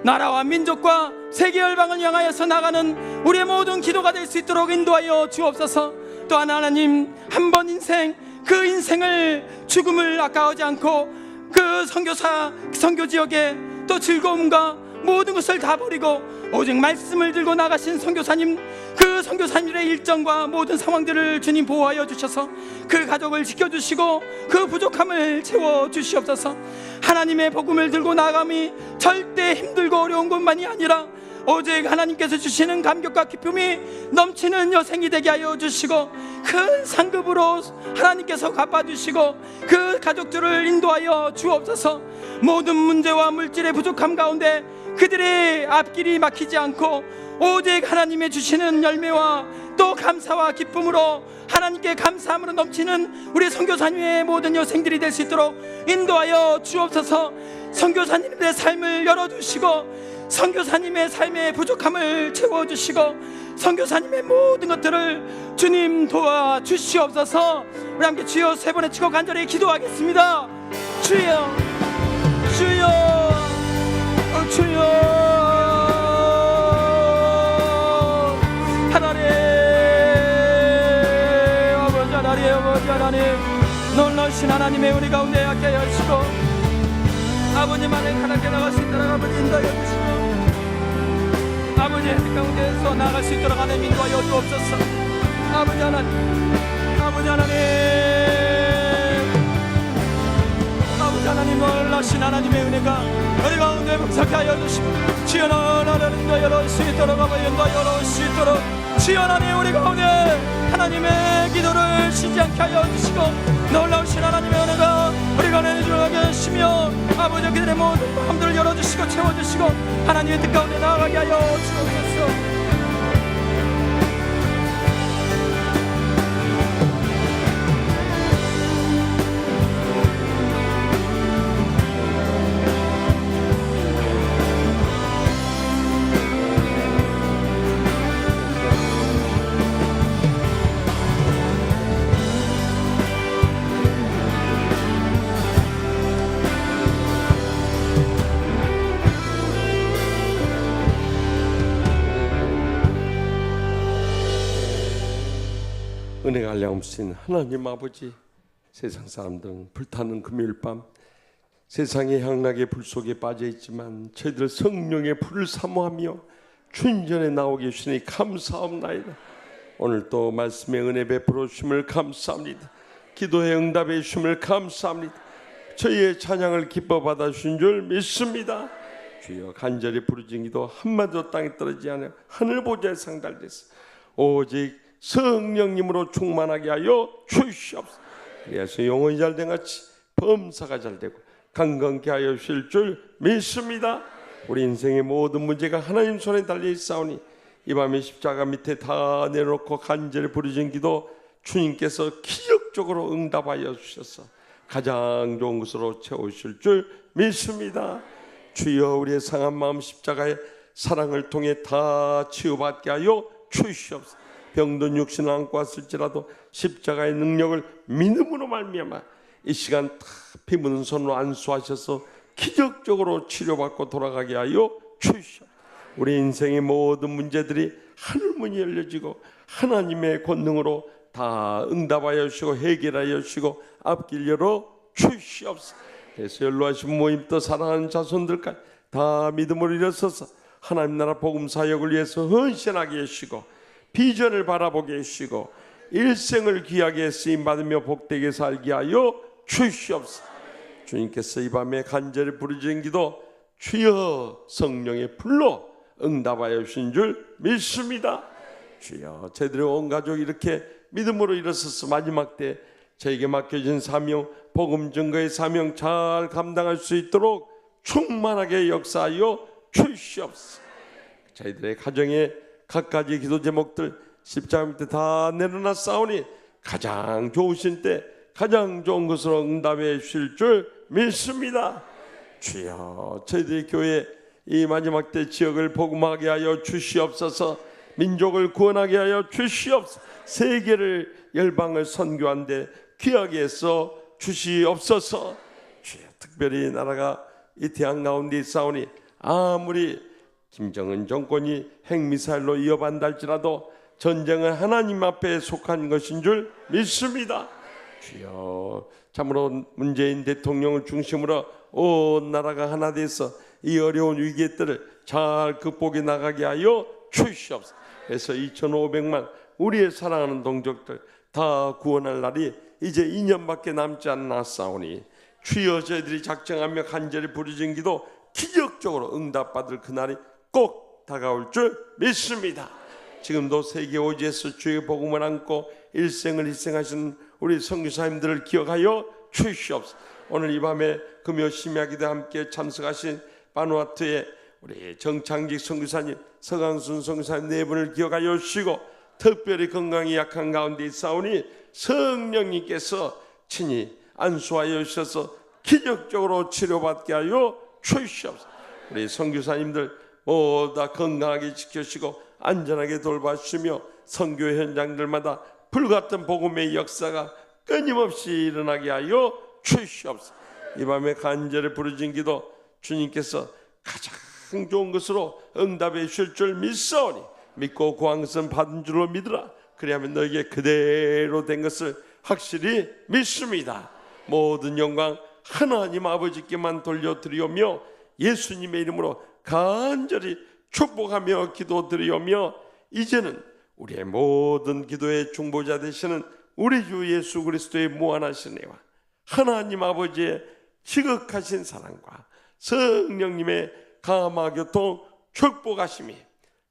나라와 민족과 세계 열방을 향하여서 나가는 우리의 모든 기도가 될 수 있도록 인도하여 주옵소서. 또한 하나님, 한 번 인생 그 인생을 죽음을 아까워하지 않고 그 선교 지역에 또 즐거움과 모든 것을 다 버리고 오직 말씀을 들고 나가신 선교사님, 그 선교사님들의 일정과 모든 상황들을 주님 보호하여 주셔서 그 가족을 지켜주시고 그 부족함을 채워주시옵소서. 하나님의 복음을 들고 나감이 절대 힘들고 어려운 것만이 아니라 오직 하나님께서 주시는 감격과 기쁨이 넘치는 여생이 되게 하여 주시고 큰 상급으로 하나님께서 갚아주시고 그 가족들을 인도하여 주옵소서. 모든 문제와 물질의 부족함 가운데 그들의 앞길이 막히지 않고 오직 하나님의 주시는 열매와 또 감사와 기쁨으로 하나님께 감사함으로 넘치는 우리 선교사님의 모든 여생들이 될 수 있도록 인도하여 주옵소서. 선교사님들의 삶을 열어주시고 선교사님의 삶의 부족함을 채워주시고 선교사님의 모든 것들을 주님 도와주시옵소서. 우리 함께 주여 세 번에 치고 간절히 기도하겠습니다. 주여, 주여, 주여. 하나님, 아버지 하나님, 아버지 하나님, 놀라우신 하나님의 우리 가운데 함께 하시고 아버님 안에 가난하게 나갈 수 있도록 아버지 인도하여 주시고 아버지의 가운데에서 나갈 수 있도록 하나님 인도하여 주옵소서. 아버지 하나님, 아버지 하나님, 아버지 하나님, 놀라신 하나님의 은혜가 우리 가운데 묵상케 하여 주시고 지연한 하나님 인도하여 수 있도록 아버지 인도하여 수 있도록 지연하니 우리 가운데 하나님의 기도를 쉬지 않게 하여 주시고 놀라우신 하나님의 은혜가 우리 가운데 주하게 하시며 아버지 그들의 모든 마음들을 열어주시고 채워주시고 하나님의 뜻 가운데 나아가게 하여 주옵소서. 은혜가 한량없으신 하나님 아버지, 세상 사람들은 불타는 금요일 밤 세상의 향락의 불 속에 빠져 있지만 저희들 성령의 불을 사모하며 주님 전에 나오게 주시니 감사합니다. 오늘 또 말씀의 은혜 베풀어 주심을 감사합니다. 기도의 응답해 주심을 감사합니다. 저희의 찬양을 기뻐 받아 주신 줄 믿습니다. 주여, 간절히 부르짖은 기도 한마디도 땅에 떨어지지 않아 하늘 보좌에 상달됐어. 오직 성령님으로 충만하게 하여 주시옵소서. 그래서 영혼이 잘된 같이 범사가 잘되고 강건케 하여 주실 줄 믿습니다. 우리 인생의 모든 문제가 하나님 손에 달려 있사오니 이 밤에 십자가 밑에 다 내놓고 간절히 부르짖은 기도 주님께서 기적적으로 응답하여 주셔서 가장 좋은 것으로 채우실 줄 믿습니다. 주여, 우리의 상한 마음 십자가의 사랑을 통해 다 치유받게 하여 주시옵소서. 병든 육신을 안고 왔을지라도 십자가의 능력을 믿음으로 말미암아 이 시간 다 피 묻은 손으로 안수하셔서 기적적으로 치료받고 돌아가게 하여 주시옵소서. 우리 인생의 모든 문제들이 하늘문이 열려지고 하나님의 권능으로 다 응답하여 주시고 해결하여 주시고 앞길 열어 주시옵소서. 그래서 연로하신 모임도 사랑하는 자손들까지 다 믿음으로 일어서서 하나님 나라 복음 사역을 위해서 헌신하게 해주시고 비전을 바라보게 해주시고 일생을 귀하게 쓰임받으며 복되게 살게 하여 주시옵소서. 주님께서 이 밤에 간절히 부르짖은 기도 주여 성령의 불로 응답하여 주신 줄 믿습니다. 주여, 저희들의 온 가족이 이렇게 믿음으로 일어서서 마지막 때 저에게 맡겨진 사명, 복음 증거의 사명 잘 감당할 수 있도록 충만하게 역사하여 주시옵소서. 저희들의 가정에 각가지 기도 제목들 십자가 밑에 다 내려놨사오니 가장 좋으신 때 가장 좋은 것으로 응답해 주실 줄 믿습니다. 주여, 저희들의 교회 이 마지막 때 지역을 복음하게 하여 주시옵소서. 민족을 구원하게 하여 주시옵소서. 세계를 열방을 선교한데 귀하게 해서 주시옵소서. 주여, 특별히 나라가 이 태양 가운데 있사오니 아무리 김정은 정권이 핵미사일로 이어간다 할지라도 전쟁은 하나님 앞에 속한 것인 줄 믿습니다. 주여, 참으로 문재인 대통령을 중심으로 온 나라가 하나 돼서 이 어려운 위기의 때를 잘 극복해 나가게 하여 주시옵소서. 그래서 2,500만 우리의 사랑하는 동족들 다 구원할 날이 이제 2년밖에 남지 않았사오니 주여, 저희들이 작정하며 간절히 부르짖은 기도 기적적으로 응답받을 그날이 꼭 다가올 줄 믿습니다. 지금도 세계 오지에서 주의 복음을 안고 일생을 희생하신 우리 선교사님들을 기억하여 주시옵소서. 오늘 이 밤에 금요 심야기도에 함께 참석하신 바누아투의 우리 정창직 선교사님, 서강순 선교사님 네 분을 기억하여 주시고 특별히 건강이 약한 가운데 있사오니 성령님께서 친히 안수하여 주셔서 기적적으로 치료받게 하여 주시옵소서. 우리 선교사님들 모두 다 건강하게 지켜주시고 안전하게 돌봐주시며 선교 현장들마다 불같은 복음의 역사가 끊임없이 일어나게 하여 주시옵소서. 이 밤에 간절히 부르짖은 기도 주님께서 가장 좋은 것으로 응답해 주실 줄 믿사오니 믿고 구원선 받은 줄로 믿으라. 그리하면 너에게 그대로 된 것을 확실히 믿습니다. 모든 영광 하나님 아버지께만 돌려드리오며 예수님의 이름으로 간절히 축복하며 기도드리오며 이제는 우리의 모든 기도의 중보자 되시는 우리 주 예수 그리스도의 무한하신 은혜와 하나님 아버지의 지극하신 사랑과 성령님의 감화 교통 축복하심이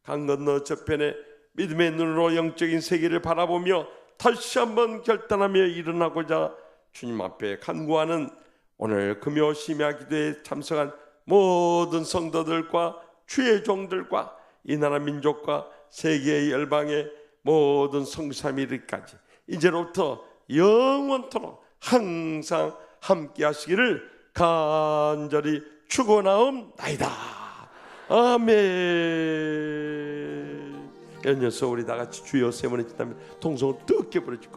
강 건너 저편에 믿음의 눈으로 영적인 세계를 바라보며 다시 한번 결단하며 일어나고자 주님 앞에 간구하는 오늘 금요 심야 기도에 참석한 모든 성도들과 주의 종들과 이 나라 민족과 세계의 열방의 모든 성삼일까지 이제로부터 영원토록 항상 함께 하시기를 간절히 축원하옵나이다. 아멘. 연이어서 우리 다 같이 주여 세 번의 기도하며 통성을 뜨겁게 부르짖고